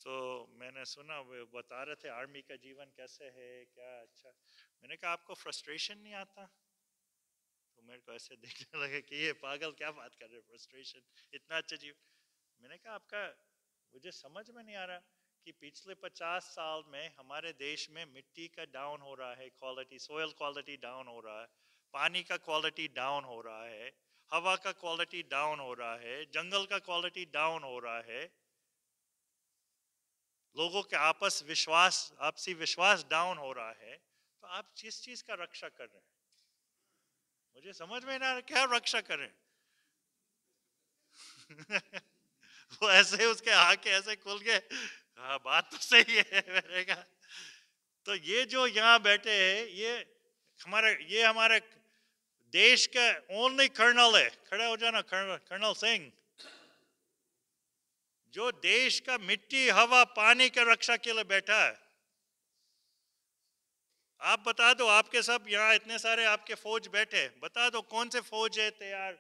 तो मैंने सुना वो बता रहे थे आर्मी का जीवन कैसे है क्या। अच्छा, मैंने कहा आपको फ्रस्ट्रेशन नहीं आता? तो मेरे को ऐसे देखने लगे कि ये पागल क्या बात कर रहे, फ्रस्ट्रेशन, इतना अच्छा जीवन। मैंने कहा आपका, मुझे समझ में नहीं आ रहा कि पिछले 50 साल में हमारे देश में मिट्टी का डाउन हो रहा है, क्वालिटी, सोयल क्वालिटी डाउन हो रहा है, पानी का क्वालिटी डाउन हो रहा है, हवा का क्वालिटी डाउन हो रहा है, जंगल का क्वालिटी डाउन हो रहा है, लोगों के आपसी विश्वास डाउन हो रहा है। तो आप जिस चीज का रक्षा कर रहे हैं, मुझे समझ में नहीं आ रहा क्या रक्षा कर रहे हैं। वो ऐसे उसके आके ऐसे खुल गए, हाँ बात तो सही है। मैंने कहा तो ये जो यहाँ बैठे हैं ये हमारे देश का ओनली कर्नल है। खड़े हो जाना कर्नल सिंह, जो देश का मिट्टी हवा पानी के रक्षा के लिए बैठा है। आप बता दो, आपके सब यहाँ इतने सारे आपके फौज बैठे, बता दो कौन से फौज है तैयार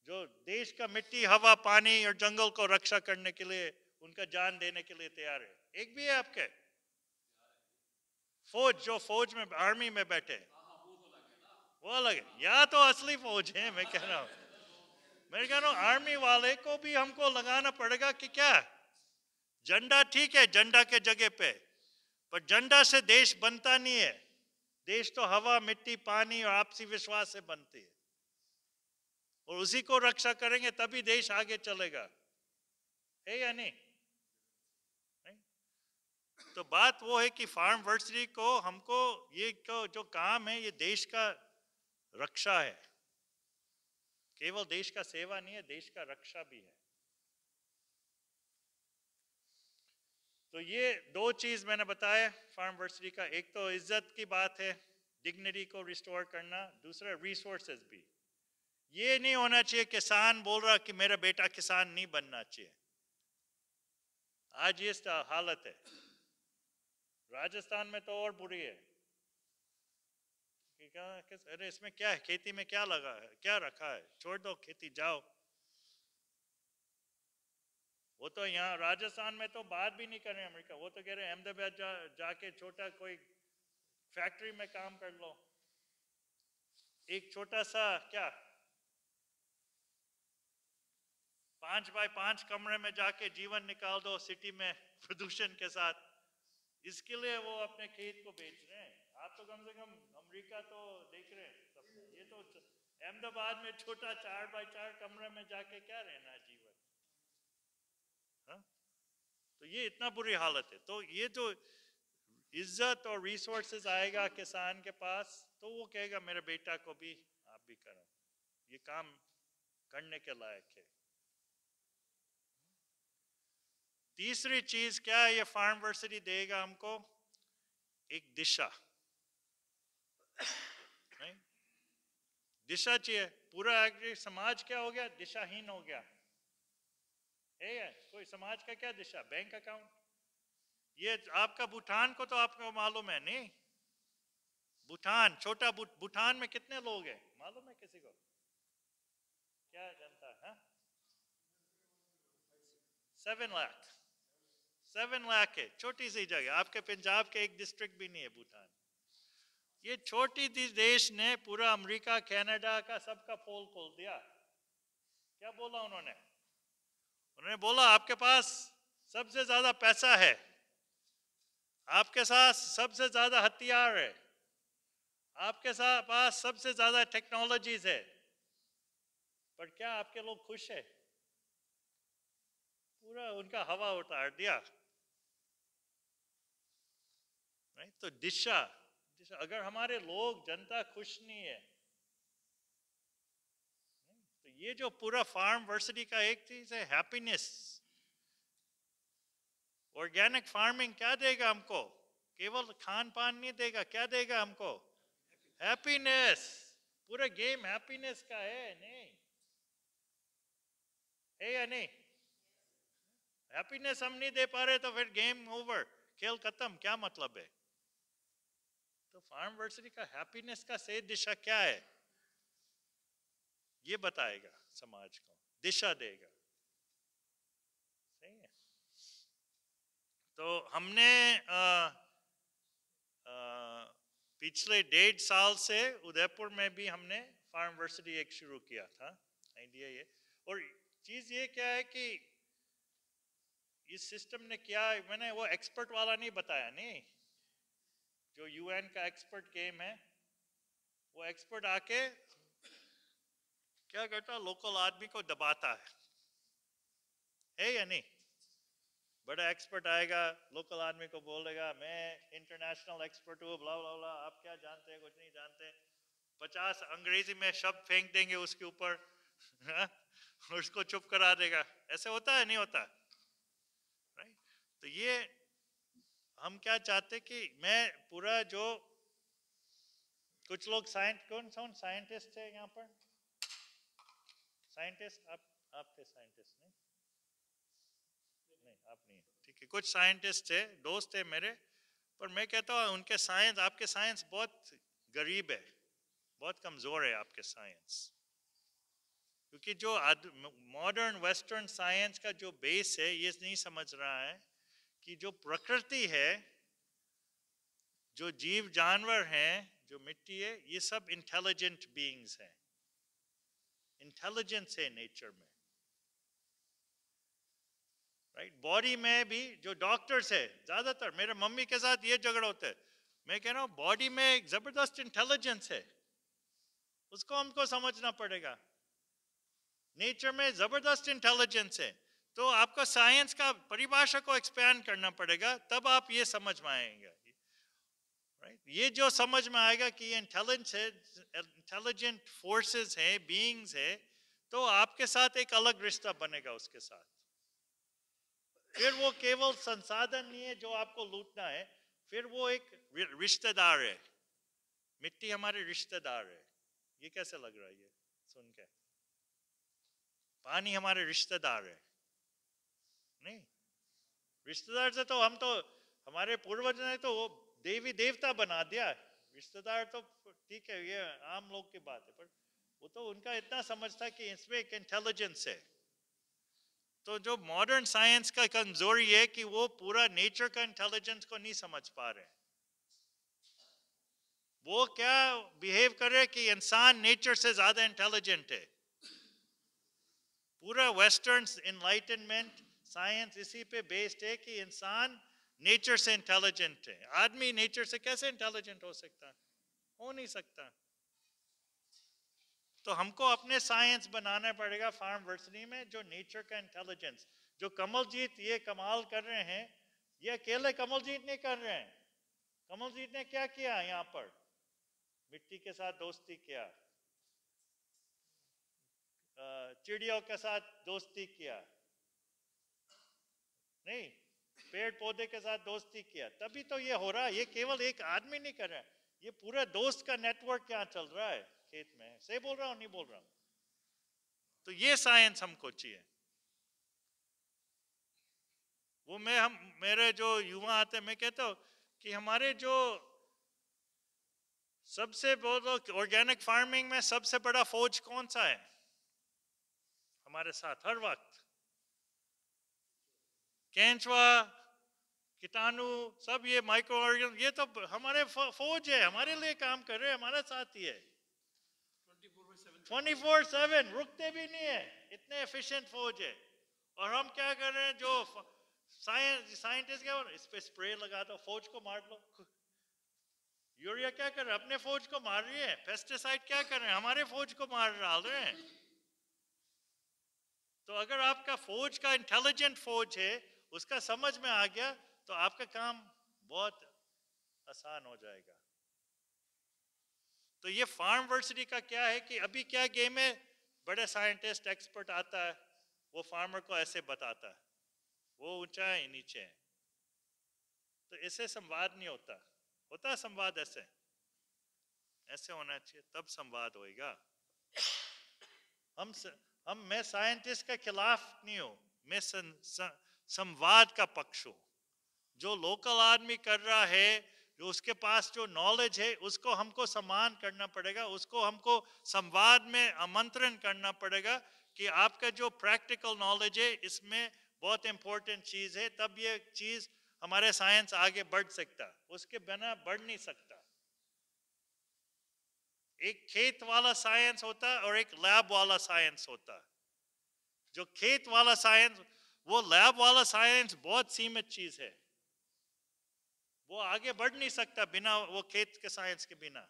जो देश का मिट्टी हवा पानी और जंगल को रक्षा करने के लिए उनका जान देने के लिए तैयार है? एक भी है आपके फौज जो फौज में आर्मी में बैठे? वो अलग है, या तो असली फौज है। मैं कह रहा हूँ आर्मी वाले को भी हमको लगाना पड़ेगा कि क्या, झंडा ठीक है झंडा के जगह पे, पर झंडा से देश बनता नहीं है। देश तो हवा मिट्टी पानी और आपसी विश्वास से बनती है, और उसी को रक्षा करेंगे तभी देश आगे चलेगा, है या नहीं? नहीं? तो बात वो है कि फार्मवर्सिटी को हमको ये जो काम है ये देश का रक्षा है, केवल देश का सेवा नहीं है, देश का रक्षा भी है। तो ये दो चीज मैंने बताया फार्मवर्सिटी का, एक तो इज्जत की बात है, डिग्निटी को रिस्टोर करना, दूसरा रिसोर्सेज भी। ये नहीं होना चाहिए किसान बोल रहा कि मेरा बेटा किसान नहीं बनना चाहिए। आज ये हालत है, राजस्थान में तो और बुरी है कि क्या, अरे इसमें क्या है, खेती में क्या लगा है, क्या रखा है, छोड़ दो खेती जाओ। वो तो यहाँ राजस्थान में तो बात भी नहीं कर रहे अमेरिका, वो तो कह रहे हैं अहमदाबाद जाके छोटा कोई फैक्ट्री में काम कर लो, एक छोटा सा क्या 5 बाय 5 कमरे में जाके जीवन निकाल दो सिटी में प्रदूषण के साथ, इसके लिए वो अपने खेत को बेच रहे हैं। आप तो कम से कम अमेरिका तो देख रहे हैं सब, ये तो अहमदाबाद में छोटा 4 बाय 4 कमरे में जाके क्या रहना जीवन। हा? तो ये इतना बुरी हालत है। तो ये जो इज्जत और रिसोर्सेज आएगा किसान के पास, तो वो कहेगा मेरे बेटा को भी आप भी करो, ये काम करने के लायक है। तीसरी चीज क्या है ये फार्मवर्सिटी देगा हमको, एक दिशा। नहीं? दिशा चाहिए। पूरा समाज क्या हो गया, दिशाहीन हो गया है। कोई समाज का क्या दिशा, बैंक अकाउंट। ये आपका भूटान को तो आपको मालूम है नहीं, भूटान छोटा भूटान में कितने लोग हैं मालूम है किसी को? क्या जनता है? 7 लाख 7 लाख है, छोटी सी जगह, आपके पंजाब के एक डिस्ट्रिक्ट भी नहीं है भूटान। ये छोटी सी देश ने पूरा अमेरिका कनाडा का सबका पोल खोल दिया। क्या बोला उन्होंने? उन्होंने बोला आपके पास सबसे ज्यादा पैसा है, आपके साथ सबसे ज्यादा हथियार है, आपके साथ पास सबसे ज्यादा टेक्नोलॉजीज है, पर क्या आपके लोग खुश है? पूरा उनका हवा उतार दिया। नहीं तो दिशा, अगर हमारे लोग जनता खुश नहीं है, तो ये जो पूरा फार्म वर्सिटी का एक चीज है हैप्पीनेस। ऑर्गेनिक फार्मिंग क्या देगा हमको? केवल खान पान नहीं देगा, क्या देगा हमको? हैप्पीनेस। पूरा गेम हैप्पीनेस का है, नहीं है या नहीं? हैप्पीनेस हम नहीं दे पा रहे तो फिर गेम ओवर, खेल खत्म, क्या मतलब है? तो फार्म वर्सिटी का हैप्पीनेस का सही दिशा क्या है, ये बताएगा समाज को, दिशा देगा। सही है। तो हमने पिछले 1.5 साल से उदयपुर में भी हमने फार्म वर्सिटी एक शुरू किया था, आइडिया ये। और चीज ये क्या है कि इस सिस्टम ने क्या, मैंने वो एक्सपर्ट वाला नहीं बताया, नहीं, जो यूएन का एक्सपर्ट गेम है, वो एक्सपर्ट आके क्या करता, लोकल आदमी को दबाता है या नहीं? बड़ा एक्सपर्ट आएगा, लोकल आदमी को बोलेगा मैं इंटरनेशनल एक्सपर्ट हूँ, ब्ला ब्ला ब्ला, आप क्या जानते हैं, कुछ नहीं जानते। 50 अंग्रेजी में शब्द फेंक देंगे उसके ऊपर, उसको चुप करा देगा। ऐसे होता है, नहीं होता? राइट? तो ये हम क्या चाहते कि मैं पूरा जो कुछ लोग कौन साइंटिस्ट थे यहाँ पर? साइंटिस्ट आप थे साइंटिस्ट? नहीं, आप नहीं, ठीक है। कुछ साइंटिस्ट थे, दोस्त थे मेरे, पर मैं कहता हूँ उनके साइंस, आपके साइंस बहुत गरीब है, बहुत कमजोर है आपके साइंस। क्योंकि जो मॉडर्न वेस्टर्न साइंस का जो बेस है, ये नहीं समझ रहा है कि जो प्रकृति है, जो जीव जानवर हैं, जो मिट्टी है, ये सब इंटेलिजेंट बीइंग्स हैं, इंटेलिजेंस है नेचर में। राइट? बॉडी में भी जो डॉक्टर्स है, ज्यादातर मेरे मम्मी के साथ ये झगड़ा होता है, मैं कह रहा हूँ बॉडी में एक जबरदस्त इंटेलिजेंस है, उसको हमको समझना पड़ेगा। नेचर में जबरदस्त इंटेलिजेंस है, तो आपको साइंस का परिभाषा को एक्सपैंड करना पड़ेगा, तब आप ये समझ में आएंगे। राइट? ये जो समझ में आएगा कि ये इंटेलिजेंट फोर्सेस है, बीइंग्स है, तो आपके साथ एक अलग रिश्ता बनेगा उसके साथ। फिर वो केवल संसाधन नहीं है जो आपको लूटना है, फिर वो एक रिश्तेदार है। मिट्टी हमारे रिश्तेदार है। ये कैसे लग रहा है ये सुन के? पानी हमारे रिश्तेदार है, नहीं? रिश्तेदार से तो हम तो, हमारे पूर्वज ने तो वो देवी देवता बना दिया। रिश्तेदार तो ठीक है, ये आम लोग की बात है, पर वो तो उनका इतना समझ था कि इसमें एक इंटेलिजेंस है। तो जो मॉडर्न साइंस का कमजोरी है कि वो पूरा नेचर का इंटेलिजेंस को नहीं समझ पा रहे। वो क्या बिहेव करे कि इंसान नेचर से ज्यादा इंटेलिजेंट है। पूरा वेस्टर्न एनलाइटनमेंट साइंस इसी पे बेस्ड है कि इंसान नेचर से इंटेलिजेंट है। आदमी नेचर से कैसे इंटेलिजेंट हो सकता है? हो नहीं सकता। तो हमको अपने साइंस बनाना पड़ेगा फार्म वर्सिटी में, जो नेचर का इंटेलिजेंस, जो कमलजीत ये कमाल कर रहे हैं, ये अकेले कमलजीत नहीं कर रहे हैं। कमलजीत ने क्या किया यहाँ पर? मिट्टी के साथ दोस्ती किया, चिड़ियों के साथ दोस्ती किया, नहीं, पेड़ पौधे के साथ दोस्ती किया, तभी तो ये हो रहा है। ये केवल एक आदमी नहीं कर रहा है, ये पूरा दोस्त का नेटवर्क क्या चल रहा है खेत में। सही बोल रहा हूं, नहीं बोल रहा हूं? तो ये साइंस हमको चाहिए। वो मेरे जो युवा आते हैं, मैं कहता हूं कि हमारे जो सबसे ऑर्गेनिक फार्मिंग में सबसे बड़ा फौज कौन सा है हमारे साथ हर वक्त? केंचुआ, कीटाणु सब ये माइक्रो ऑर्गेनिज्म, ये तो हमारे फौज है, हमारे लिए काम कर रहे हैं, हमारा साथी है 24/7, रुकते भी नहीं है, इतने एफिशिएंट फौज है। और हम क्या कर रहे हैं, जो साइंटिस्ट क्या, इस पे स्प्रे लगा दो, फौज को मार लो। यूरिया क्या कर रहे हैं, अपने फौज को मार रही है। पेस्टिसाइड क्या कर रहे हैं, हमारे फौज को मार डाल रहे हैं। तो अगर आपका फौज का इंटेलिजेंट फौज है, उसका समझ में आ गया, तो आपका काम बहुत आसान हो जाएगा। तो ये फार्मवर्सिटी का क्या है कि अभी क्या गेम है, बड़े साइंटिस्ट एक्सपर्ट आता है, वो फार्मर को ऐसे बताता है, वो ऊंचा है नीचे है। तो ऐसे संवाद नहीं होता, होता संवाद ऐसे ऐसे होना चाहिए, तब संवाद होएगा। मैं साइंटिस्ट के खिलाफ नहीं हूं, मैं संवाद का पक्ष हूं। जो लोकल आदमी कर रहा है, जो उसके पास जो नॉलेज है, उसको हमको सम्मान करना पड़ेगा, उसको हमको संवाद में आमंत्रण करना पड़ेगा कि आपका जो प्रैक्टिकल नॉलेज है, इसमें बहुत इंपॉर्टेंट चीज है, तब ये चीज हमारे साइंस आगे बढ़ सकता, उसके बिना बढ़ नहीं सकता। एक खेत वाला साइंस होता है और एक लैब वाला साइंस होता है। जो खेत वाला साइंस, वो लैब वाला साइंस बहुत सीमित चीज है, वो आगे बढ़ नहीं सकता बिना वो खेत के साइंस के बिना।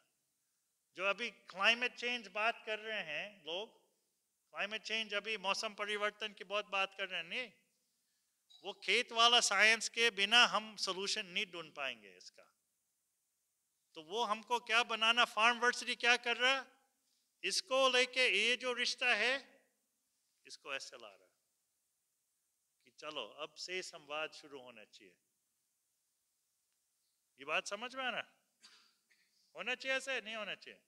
जो अभी क्लाइमेट चेंज बात कर रहे हैं लोग, क्लाइमेट चेंज अभी मौसम परिवर्तन की बहुत बात कर रहे हैं, नहीं, वो खेत वाला साइंस के बिना हम सोल्यूशन नहीं ढूंढ पाएंगे इसका। तो वो हमको क्या बनाना, फार्मवर्सिटी क्या कर रहा है, इसको लेके ये जो रिश्ता है, इसको ऐसे ला रहा है कि चलो अब से संवाद शुरू होना चाहिए। ये बात समझ में आ रहा, होना चाहिए ऐसे, नहीं होना चाहिए,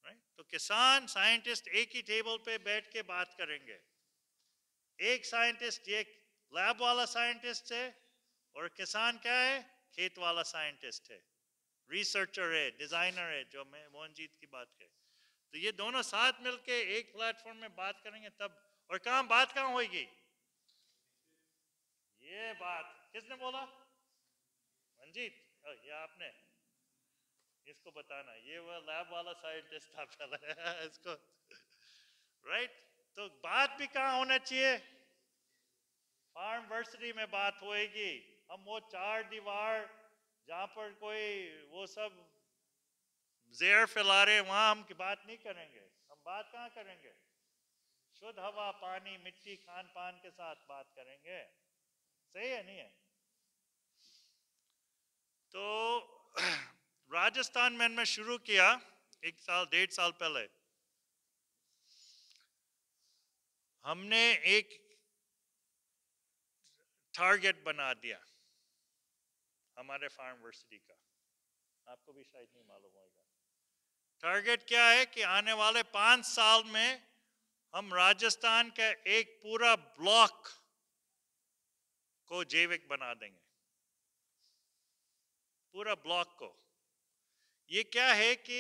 राइट? तो किसान साइंटिस्ट एक ही टेबल पे बैठ के बात करेंगे। एक साइंटिस्ट ये लैब वाला साइंटिस्ट है, और किसान क्या है, खेत वाला साइंटिस्ट है, रिसर्चर है, डिजाइनर है, जो मैं मोहनजीत की बात करें। तो ये दोनों साथ मिलके एक प्लेटफॉर्म में बात करेंगे तब। और बात कहाँ होगी, ये बात किसने बोला, मंजीत, ये आपने, इसको बताना, ये वो लैब वाला साइंटिस्ट था पहले इसको, राइट? तो बात भी कहाँ होना चाहिए, फार्मवर्सिटी में बात होएगी। हम वो चार दीवार जहां पर कोई वो सब जहर फैला रहे, वहां हम की बात नहीं करेंगे। हम बात कहाँ करेंगे, शुद्ध हवा, पानी, मिट्टी, खान पान के साथ बात करेंगे। सही है, नहीं है? तो राजस्थान में मैं शुरू किया 1-1.5 साल पहले। हमने एक टारगेट बना दिया हमारे फार्मवर्सिटी का, आपको भी शायद नहीं मालूम होगा। टारगेट क्या है कि आने वाले 5 साल में हम राजस्थान का एक पूरा ब्लॉक को जैविक बना देंगे, पूरा ब्लॉक को। ये क्या है कि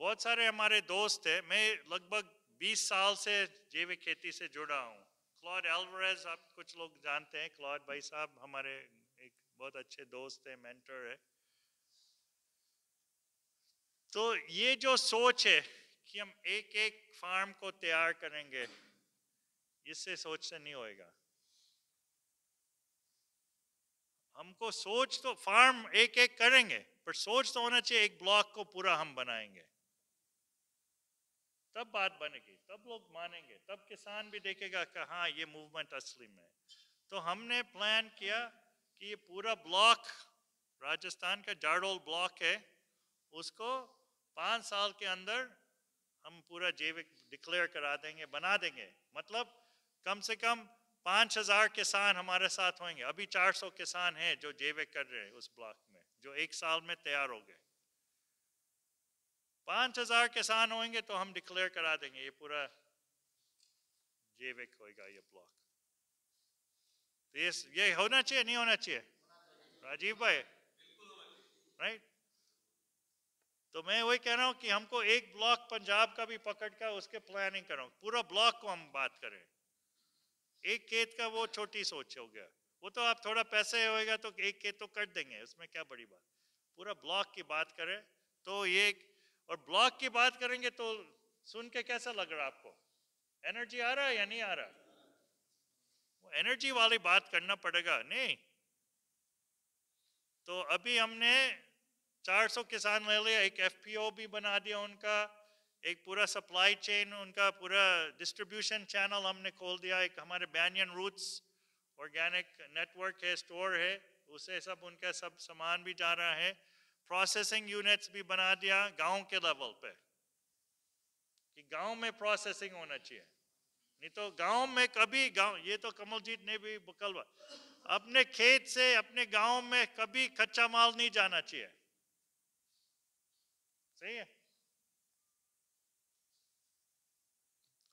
बहुत सारे हमारे दोस्त हैं, मैं लगभग 20 साल से जैविक खेती से जुड़ा हूँ। क्लॉड एल्वारेज, आप कुछ लोग जानते हैं, क्लॉड भाई साहब हमारे एक बहुत अच्छे दोस्त हैं, मेंटर है। तो ये जो सोच है कि हम एक एक फार्म को तैयार करेंगे, इससे सोच से नहीं होएगा। हमको सोच तो फार्म एक एक करेंगे, पर सोच तो होना चाहिए एक ब्लॉक को पूरा हम बनाएंगे, तब बात बनेगी, तब लोग मानेंगे, तब किसान भी देखेगा कि हाँ ये मूवमेंट असली में। तो हमने प्लान किया कि ये पूरा ब्लॉक, राजस्थान का जाडोल ब्लॉक है, उसको 5 साल के अंदर हम पूरा जैविक डिक्लेयर करा देंगे, बना देंगे। मतलब कम से कम 5000 किसान हमारे साथ होंगे। अभी 400 किसान हैं जो जैविक कर रहे हैं उस ब्लॉक में, जो 1 साल में तैयार हो गए। 5000 किसान होंगे तो हम डिक्लेयर करा देंगे ये पूरा जैविक होगा ये ब्लॉक। तो ये होना चाहिए, नहीं होना चाहिए राजीव भाई, राइट? तो मैं वही कह रहा हूँ कि हमको एक ब्लॉक पंजाब का भी पकड़ कर उसके प्लानिंग कर रहा हूँ, पूरा ब्लॉक को हम बात करें। एक खेत का वो छोटी सोच हो गया, वो तो आप थोड़ा पैसे होएगा तो एक के तो कर देंगे, उसमें क्या बड़ी बात। पूरा ब्लॉक की बात करें तो ये, और ब्लॉक की बात करेंगे तो सुन के कैसा लग रहा है आपको? एनर्जी आ रहा है या नहीं आ रहा? वो एनर्जी वाली बात करना पड़ेगा नहीं। तो अभी हमने 400 किसान ले लिया, एक एफपीओ भी बना दिया उनका, एक पूरा सप्लाई चेन उनका, पूरा डिस्ट्रीब्यूशन चैनल हमने खोल दिया, एक हमारे बैंयन रूट्स ऑर्गेनिक नेटवर्क है, स्टोर है, उसे सब उनका सब सामान भी जा रहा है। प्रोसेसिंग यूनिट्स भी बना दिया गांव के लेवल पे, कि गांव में प्रोसेसिंग होना चाहिए। नहीं तो गांव में कभी गांव, ये तो कमलजीत ने भी बकलवा, अपने खेत से अपने गांव में कभी कच्चा माल नहीं जाना चाहिए। सही है?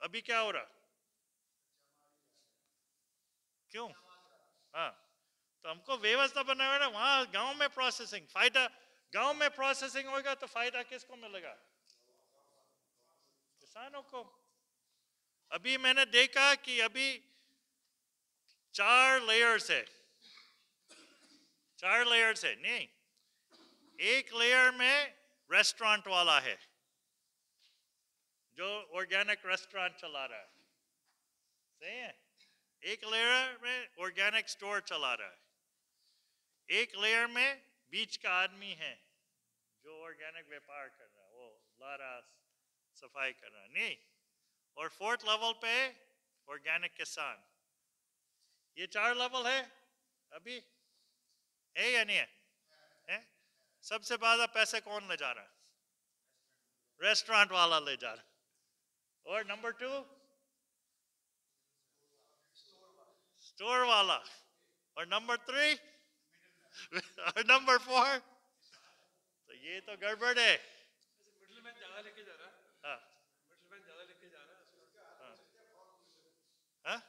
अभी क्या हो रहा? क्यों? हाँ, तो हमको व्यवस्था बनाना है वहां गांव में प्रोसेसिंग, फायदा गांव में प्रोसेसिंग होगा तो फायदा किसको मिलेगा? किसानों को। अभी मैंने देखा कि अभी 4 लेयर्स है, 4 लेयर्स है नहीं, एक लेयर में रेस्टोरेंट वाला है जो ऑर्गेनिक रेस्टोरेंट चला रहा है, सही है? एक लेयर में ऑर्गेनिक स्टोर चला रहा है, एक लेयर में बीच का आदमी है जो ऑर्गेनिक व्यापार कर रहा है, वो ला रहा, सफाई कर रहा नहीं, और 4th लेवल पे ऑर्गेनिक किसान। ये 4 लेवल है अभी, है या नहीं है? है? सबसे ज्यादा पैसे कौन ले जा रहा है? रेस्टोरेंट वाला ले जा रहा है। और नंबर 2 स्टोर वाला, और नंबर 3 और नंबर 4, तो ये तो गड़बड़ है। मिडिलमैन ज्यादा लेके जा रहा है, हाँ, मिडिलमैन ज्यादा लेके जा रहा है। हाँ?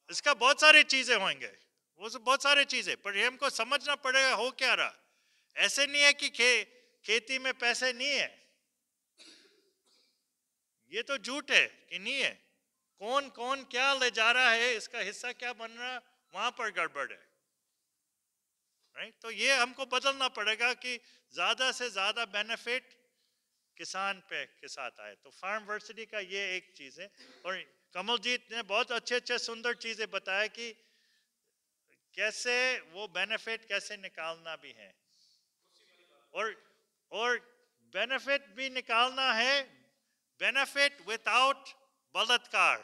इसका बहुत सारी चीजें होंगे, वो सब बहुत सारी चीजें, पर ये हमको समझना पड़ेगा हो क्या रहा। ऐसे नहीं है कि खेती में पैसे नहीं है, ये तो झूठ है कि नहीं है। कौन कौन क्या ले जा रहा है, इसका हिस्सा क्या बन रहा, वहां पर गड़बड़ है, राइट? तो ये हमको बदलना पड़ेगा कि ज्यादा से ज्यादा बेनिफिट किसान पे के साथ आए। तो फार्मवर्सिटी का ये एक चीज है। और कमलजीत ने बहुत अच्छे अच्छे सुंदर चीजें बताया कि कैसे वो बेनिफिट कैसे निकालना भी है, और बेनिफिट भी निकालना है, बेनिफिट विदाउट बलात्कार,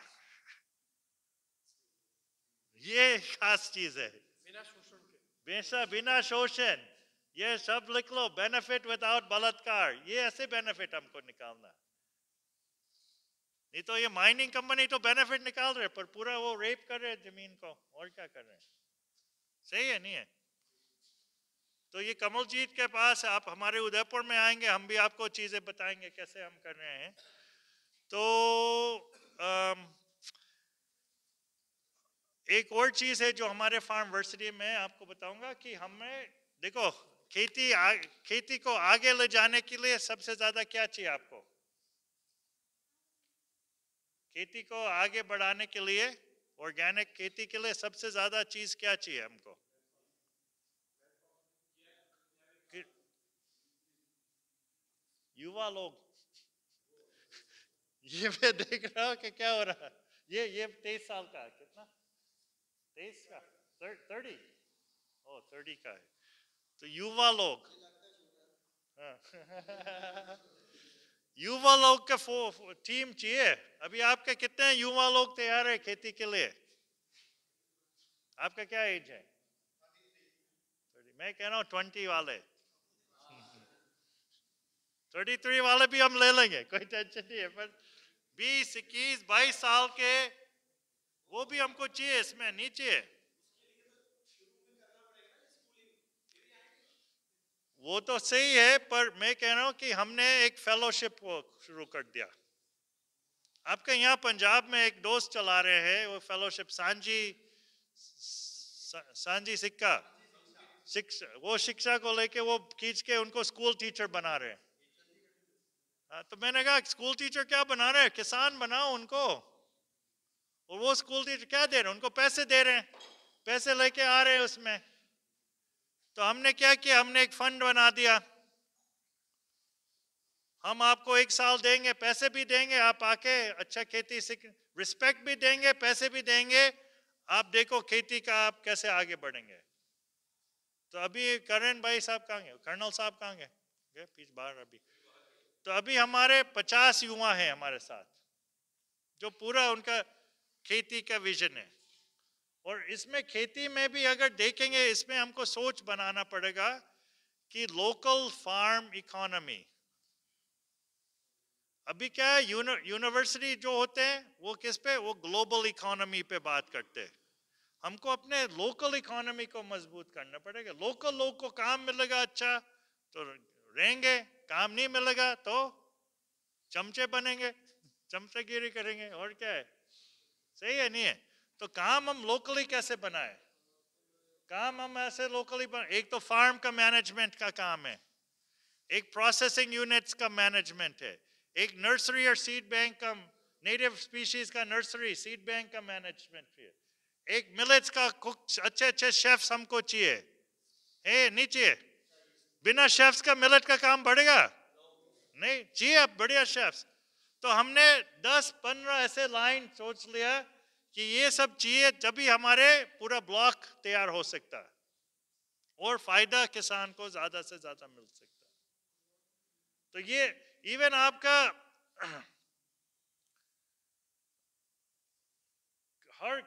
ये खास चीज है। बिना शोषण के, बिना शोषण, ये सब लिख लो, बेनिफिट विदाउट बलात्कार, ये ऐसे बेनिफिट हमको निकालना। नहीं तो ये माइनिंग कंपनी तो बेनिफिट निकाल रहे, पर पूरा वो रेप कर रहे जमीन को, और क्या कर रहे हैं? सही है नहीं है? तो ये कमलजीत के पास, आप हमारे उदयपुर में आएंगे, हम भी आपको चीजें बताएंगे कैसे हम कर रहे हैं। तो एक और चीज है जो हमारे फार्मवर्सिटी में आपको बताऊंगा कि हमें, देखो, खेती को आगे ले जाने के लिए सबसे ज्यादा क्या चाहिए आपको? खेती को आगे बढ़ाने के लिए, ऑर्गेनिक खेती के लिए सबसे ज्यादा चीज क्या चाहिए हमको? युवा लोग। ये मैं देख रहा हूं कि क्या हो रहा है। ये 23 साल का है, कितना? 23 का, 30, ओ 30 का है। तो युवा लोग, हाँ। युवा लोग का टीम चाहिए। अभी आपके कितने युवा लोग तैयार है खेती के लिए? आपका क्या एज है? 30, मैं कह रहा हूँ 20 वाले, 33 वाले भी हम ले लेंगे, कोई टेंशन नहीं है। पर 20, 21, 22 साल के वो भी हमको चाहिए, इसमें नहीं चाहिए? वो तो सही है, पर मैं कह रहा हूं कि हमने एक फेलोशिप को शुरू कर दिया। आपके यहाँ पंजाब में एक दोस्त चला रहे हैं वो फेलोशिप, सांझी सिक्का, शिक्षा, वो शिक्षा को लेके वो खींच के उनको स्कूल टीचर बना रहे हैं। हाँ, तो मैंने कहा स्कूल टीचर क्या बना रहे हैं, किसान बनाओ उनको, और वो स्कूल टीचर क्या दे रहे हैं, उनको पैसे दे रहे हैं, पैसे लेके आ रहे हैं उसमें। तो हमने क्या किया, हमने एक फंड बना दिया, हम आपको 1 साल देंगे, पैसे भी देंगे, आप आके अच्छा खेती सीख, रिस्पेक्ट भी देंगे, पैसे भी देंगे, आप देखो खेती का आप कैसे आगे बढ़ेंगे। तो अभी करण भाई साहब कहाँ गए, कर्नल साहब कहाँ गए, पीछे बाहर अभी। तो अभी हमारे 50 युवा हैं हमारे साथ, जो पूरा उनका खेती का विजन है। और इसमें खेती में भी अगर देखेंगे, इसमें हमको सोच बनाना पड़ेगा कि लोकल फार्म इकोनॉमी। अभी क्या है, यूनिवर्सिटी जो होते हैं वो किस पे, वो ग्लोबल इकोनॉमी पे बात करते हैं। हमको अपने लोकल इकोनॉमी को मजबूत करना पड़ेगा। लोकल लोग को काम मिलेगा अच्छा तो रहेंगे, काम नहीं मिलेगा तो चमचे बनेंगे, चमचेगिरी करेंगे, और क्या है, सही है नहीं है। तो काम हम लोकली कैसे बनाए, काम हम ऐसे लोकली एक तो फार्म का मैनेजमेंट का काम है, एक प्रोसेसिंग यूनिट्स का मैनेजमेंट है, एक नर्सरी और सीड बैंक का, नेटिव स्पीशीज का नर्सरी सीड बैंक का मैनेजमेंट है, एक मिलेट्स का कुक, अच्छे अच्छे शेफ्स हमको चाहिए, नहीं चाहिए, बिना शेफ्स का मिलेट का काम बढ़ेगा नहीं, चाहिए अब बढ़िया शेफ्स। तो हमने 10-15 ऐसे लाइन सोच लिया कि ये सब चाहिए, तभी हमारे पूरा ब्लॉक तैयार हो सकता है और फायदा किसान को ज्यादा से ज्यादा मिल सकता है। तो ये इवन आपका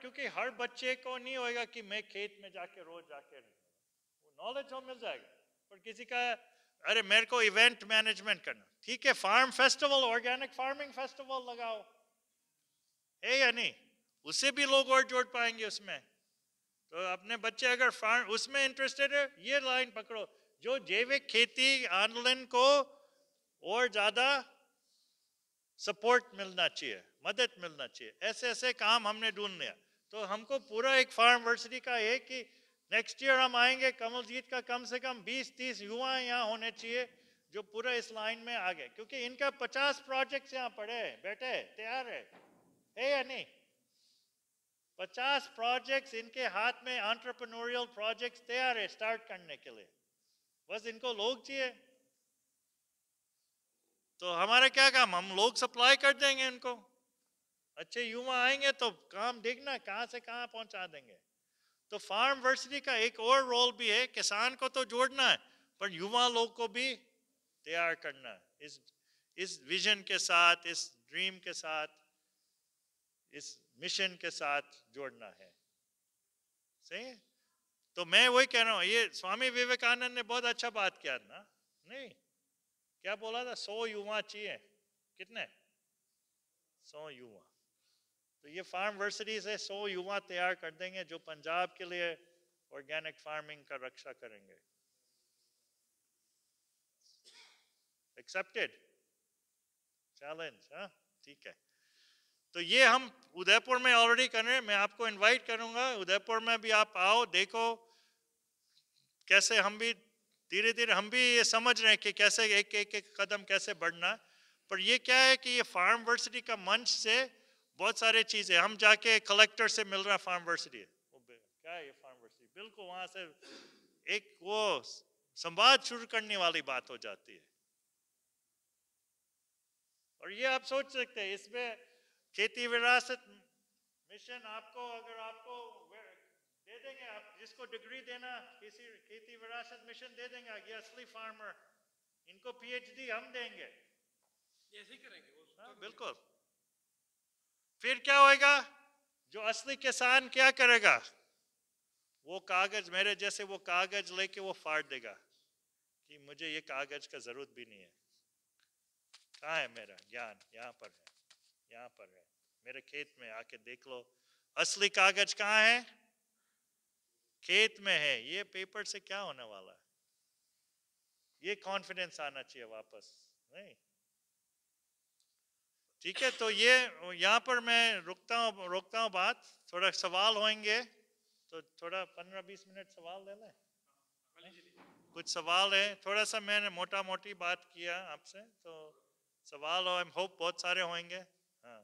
क्योंकि हर बच्चे को नहीं होएगा कि मैं खेत में जाके रोज जाके, नॉलेज हो मिल जाएगा, पर किसी का अरे मेरे को इवेंट मैनेजमेंट करना, ठीक है, farm festival, organic farming festival लगाओ, है या नहीं, उससे भी लोग और जोड़ पाएंगे उसमें। तो अपने बच्चे अगर फार्म उसमें इंटरेस्टेड है, ये लाइन पकड़ो, जो जैविक खेती आंदोलन को और ज्यादा सपोर्ट मिलना चाहिए, मदद मिलना चाहिए, ऐसे ऐसे काम हमने ढूंढ लिया। तो हमको पूरा एक फार्म वर्सिटी का है कि नेक्स्ट ईयर हम आएंगे, कमलजीत का कम से कम 20-30 युवा यहाँ होने चाहिए जो पूरा इस लाइन में आ गए, क्योंकि इनका 50 प्रोजेक्ट्स यहाँ पड़े हैं, बैठे तैयार है या नहीं, 50 प्रोजेक्ट्स इनके हाथ में, एंटरप्रेन्योरियल प्रोजेक्ट्स तैयार है स्टार्ट करने के लिए, बस इनको लोग चाहिए। तो हमारा क्या काम, हम लोग सप्लाई कर देंगे इनको, अच्छे युवा आएंगे तो काम देखना कहाँ से कहाँ पहुंचा देंगे। तो फार्म वर्सिटी का एक और रोल भी है, किसान को तो जोड़ना है पर युवा लोग को भी तैयार करना है, इस विजन के साथ, इस ड्रीम के साथ, इस मिशन के साथ जोड़ना है, सही है। तो मैं वही कह रहा हूँ, ये स्वामी विवेकानंद ने बहुत अच्छा बात किया ना, नहीं क्या बोला था, 100 युवा चाहिए, कितने, 100 युवा। तो ये फार्म वर्सिटी से 100 युवा तैयार कर देंगे जो पंजाब के लिए ऑर्गेनिक फार्मिंग का रक्षा करेंगे। एक्सेप्टेड चैलेंज, हाँ ठीक है। तो ये हम उदयपुर में ऑलरेडी कर रहे हैं, मैं आपको इनवाइट करूंगा, उदयपुर में भी आप आओ, देखो कैसे हम भी धीरे धीरे हम भी ये समझ रहे हैं कि कैसे एक एक एक कदम कैसे बढ़ना। पर ये क्या है कि ये फार्म वर्सिटी का मंच से बहुत सारे चीजें, हम जाके कलेक्टर से मिल रहा फार्म वर्सिटी, क्या है ये फार्म वर्सिटी, बिल्कुल वहां से एक वो संवाद शुरू करने वाली बात हो जाती है। और ये आप सोच सकते हैं, इसमें खेती विरासत मिशन आपको, अगर आपको दे देंगे, आप जिसको डिग्री देना किसी खेती विरासत मिशन दे देंगे, ये असली फार्मर, इनको पीएचडी हम देंगे, ऐसे ही करेंगे वो। हाँ बिल्कुल। फिर क्या होएगा, जो असली किसान क्या करेगा, वो कागज, मेरे जैसे वो कागज लेके वो फाड़ देगा कि मुझे ये कागज का जरूरत भी नहीं है, कहाँ है मेरा ज्ञान, यहाँ पर है, यहाँ पर है, मेरे खेत में आके देख लो, असली कागज कहाँ है, खेत में है, ये पेपर से क्या होने वाला है, ये कॉन्फिडेंस आना चाहिए वापस, नहीं ठीक है। तो ये यहाँ पर मैं रोकता हूँ बात, थोड़ा सवाल होंगे तो थोड़ा 15-20 मिनट सवाल ले लें, कुछ सवाल है, थोड़ा सा मैंने मोटा मोटी बात किया आपसे, तो सवाल हो, आई होप बहुत सारे होंगे। हाँ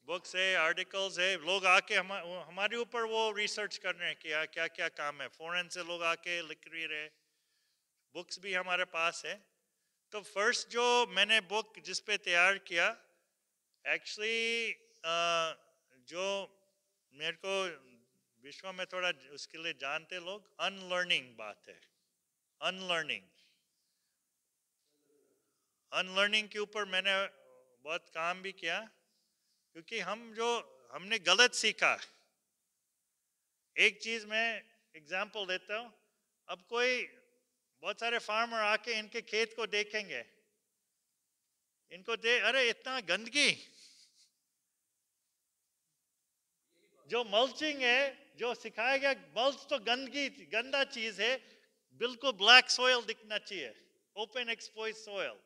बुक्स है, आर्टिकल्स है, लोग आके हमारे ऊपर वो रिसर्च कर रहे हैं कि क्या क्या काम है, फॉरेन से लोग आके लिख रहे, बुक्स भी हमारे पास है। तो फर्स्ट जो मैंने बुक जिस पे तैयार किया, एक्चुअली जो मेरे को विश्व में थोड़ा उसके लिए जानते लोग, अनलर्निंग बात है, अनलर्निंग के ऊपर मैंने बहुत काम भी किया, क्योंकि हमने गलत सीखा। एक चीज मैं एग्जांपल देता हूँ, अब बहुत सारे फार्मर आके इनके खेत को देखेंगे, अरे इतना गंदगी, जो मल्चिंग है, जो सिखाया गया मल्च तो गंदा चीज है, बिल्कुल ब्लैक सॉइल दिखना चाहिए, ओपन एक्सपोज सॉइल,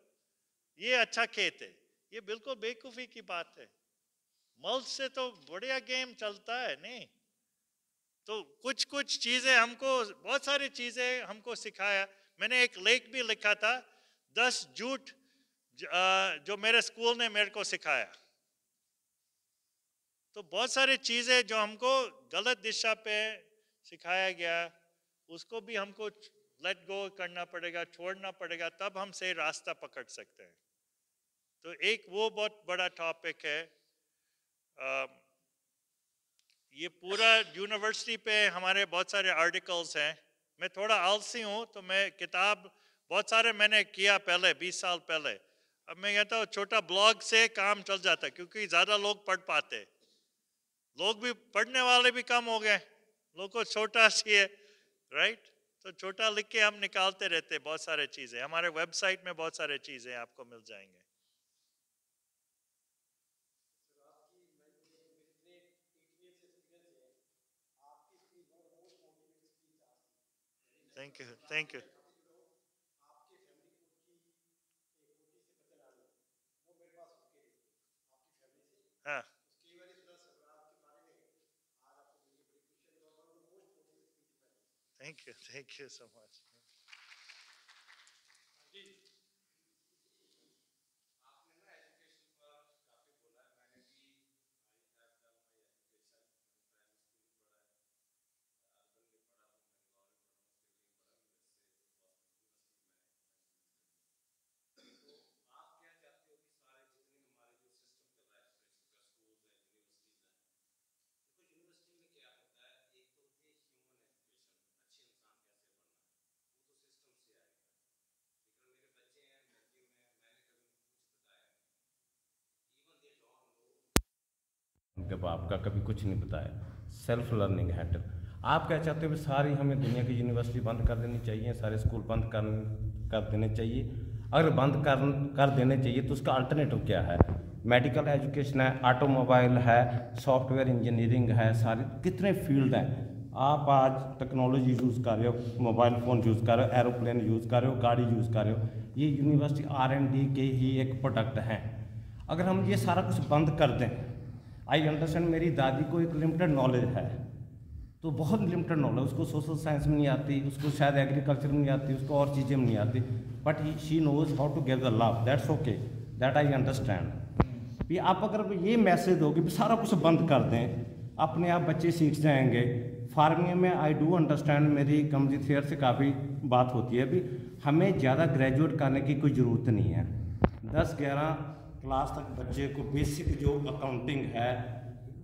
ये अच्छा खेत है। ये बिल्कुल बेवकूफी की बात है। मल्च से तो बढ़िया गेम चलता है नहीं। तो कुछ चीजें बहुत सारी चीजें हमको सिखाया। मैंने एक लेख भी लिखा था, 10 झूठ जो मेरे स्कूल ने मेरे को सिखाया। तो बहुत सारी चीजें जो हमको गलत दिशा पे सिखाया गया, उसको भी हमको लेट गो करना पड़ेगा, छोड़ना पड़ेगा, तब हम सही रास्ता पकड़ सकते हैं। तो एक वो बहुत बड़ा टॉपिक है। ये पूरा यूनिवर्सिटी पे हमारे बहुत सारे आर्टिकल्स हैं। मैं थोड़ा आलसी हूँ, तो मैं किताब बहुत सारे मैंने किया पहले, 20 साल पहले। अब मैं कहता हूँ छोटा ब्लॉग से काम चल जाता, क्योंकि ज़्यादा लोग पढ़ पाते, लोग भी पढ़ने वाले भी कम हो गए, लोगों को छोटा चाहिए, राइट। तो छोटा लिख के हम निकालते रहते बहुत सारे चीज़ें। हमारे वेबसाइट में बहुत सारे चीज़ें आपको मिल जाएंगे। Thank you. हाँ, थैंक यू सो मच। उनके बाप का कभी कुछ नहीं बताया। Self learning handle. आप क्या चाहते हो कि सारी हमें दुनिया की यूनिवर्सिटी बंद कर देनी चाहिए, सारे स्कूल बंद कर देने चाहिए? अगर बंद कर देने चाहिए तो उसका अल्टरनेटिव क्या है? मेडिकल एजुकेशन है, ऑटोमोबाइल है, सॉफ्टवेयर इंजीनियरिंग है, सारे कितने फील्ड हैं। आप आज टेक्नोलॉजी यूज़ कर रहे हो, मोबाइल फ़ोन यूज़ कर रहे हो, एरोप्लेन यूज़ कर रहे हो, गाड़ी यूज़ कर रहे हो, ये यूनिवर्सिटी R&D के ही एक प्रोडक्ट हैं। अगर हम ये सारा कुछ बंद कर दें, आई अंडरस्टैंड, मेरी दादी को एक लिमिटेड नॉलेज है, तो बहुत लिमिटेड नॉलेज, उसको सोशल साइंस में नहीं आती, उसको शायद एग्रीकल्चर में नहीं आती, उसको और चीज़ें में नहीं आती, but she knows how to give the love, that's okay, that I understand. भी आप अगर ये मैसेज दोगे भी सारा कुछ बंद कर दें, अपने आप बच्चे सीख जाएंगे। फार्मिंग में आई डू अंडरस्टैंड, मेरी कमजी थेयर से काफ़ी बात होती है, भी हमें ज़्यादा ग्रेजुएट करने की कोई ज़रूरत नहीं है। 10-11 क्लास तक बच्चे को बेसिक जो अकाउंटिंग है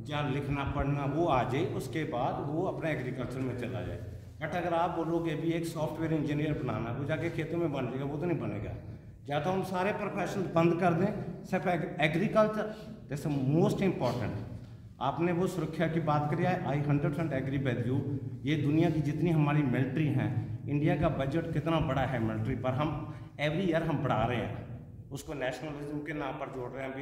या लिखना पढ़ना वो आ जाए, उसके बाद वो अपना एग्रीकल्चर में चला जाए। बट अगर आप बोलोगे भी एक सॉफ्टवेयर इंजीनियर बनाना, वो जाके खेतों में बन जाएगा, वो तो नहीं बनेगा। या तो हम सारे प्रोफेशन बंद कर दें, सिर्फ एग्रीकल्चर दैट्स मोस्ट इम्पॉर्टेंट। आपने वो सुरक्षा की बात करी है, आई 100% एग्री विद यू। ये दुनिया की जितनी हमारी मिलिट्री हैं, इंडिया का बजट कितना बड़ा है मिलिट्री पर, हम एवरी ईयर हम बढ़ा रहे हैं, उसको नेशनलिज्म के नाम पर जोड़ रहे हैं।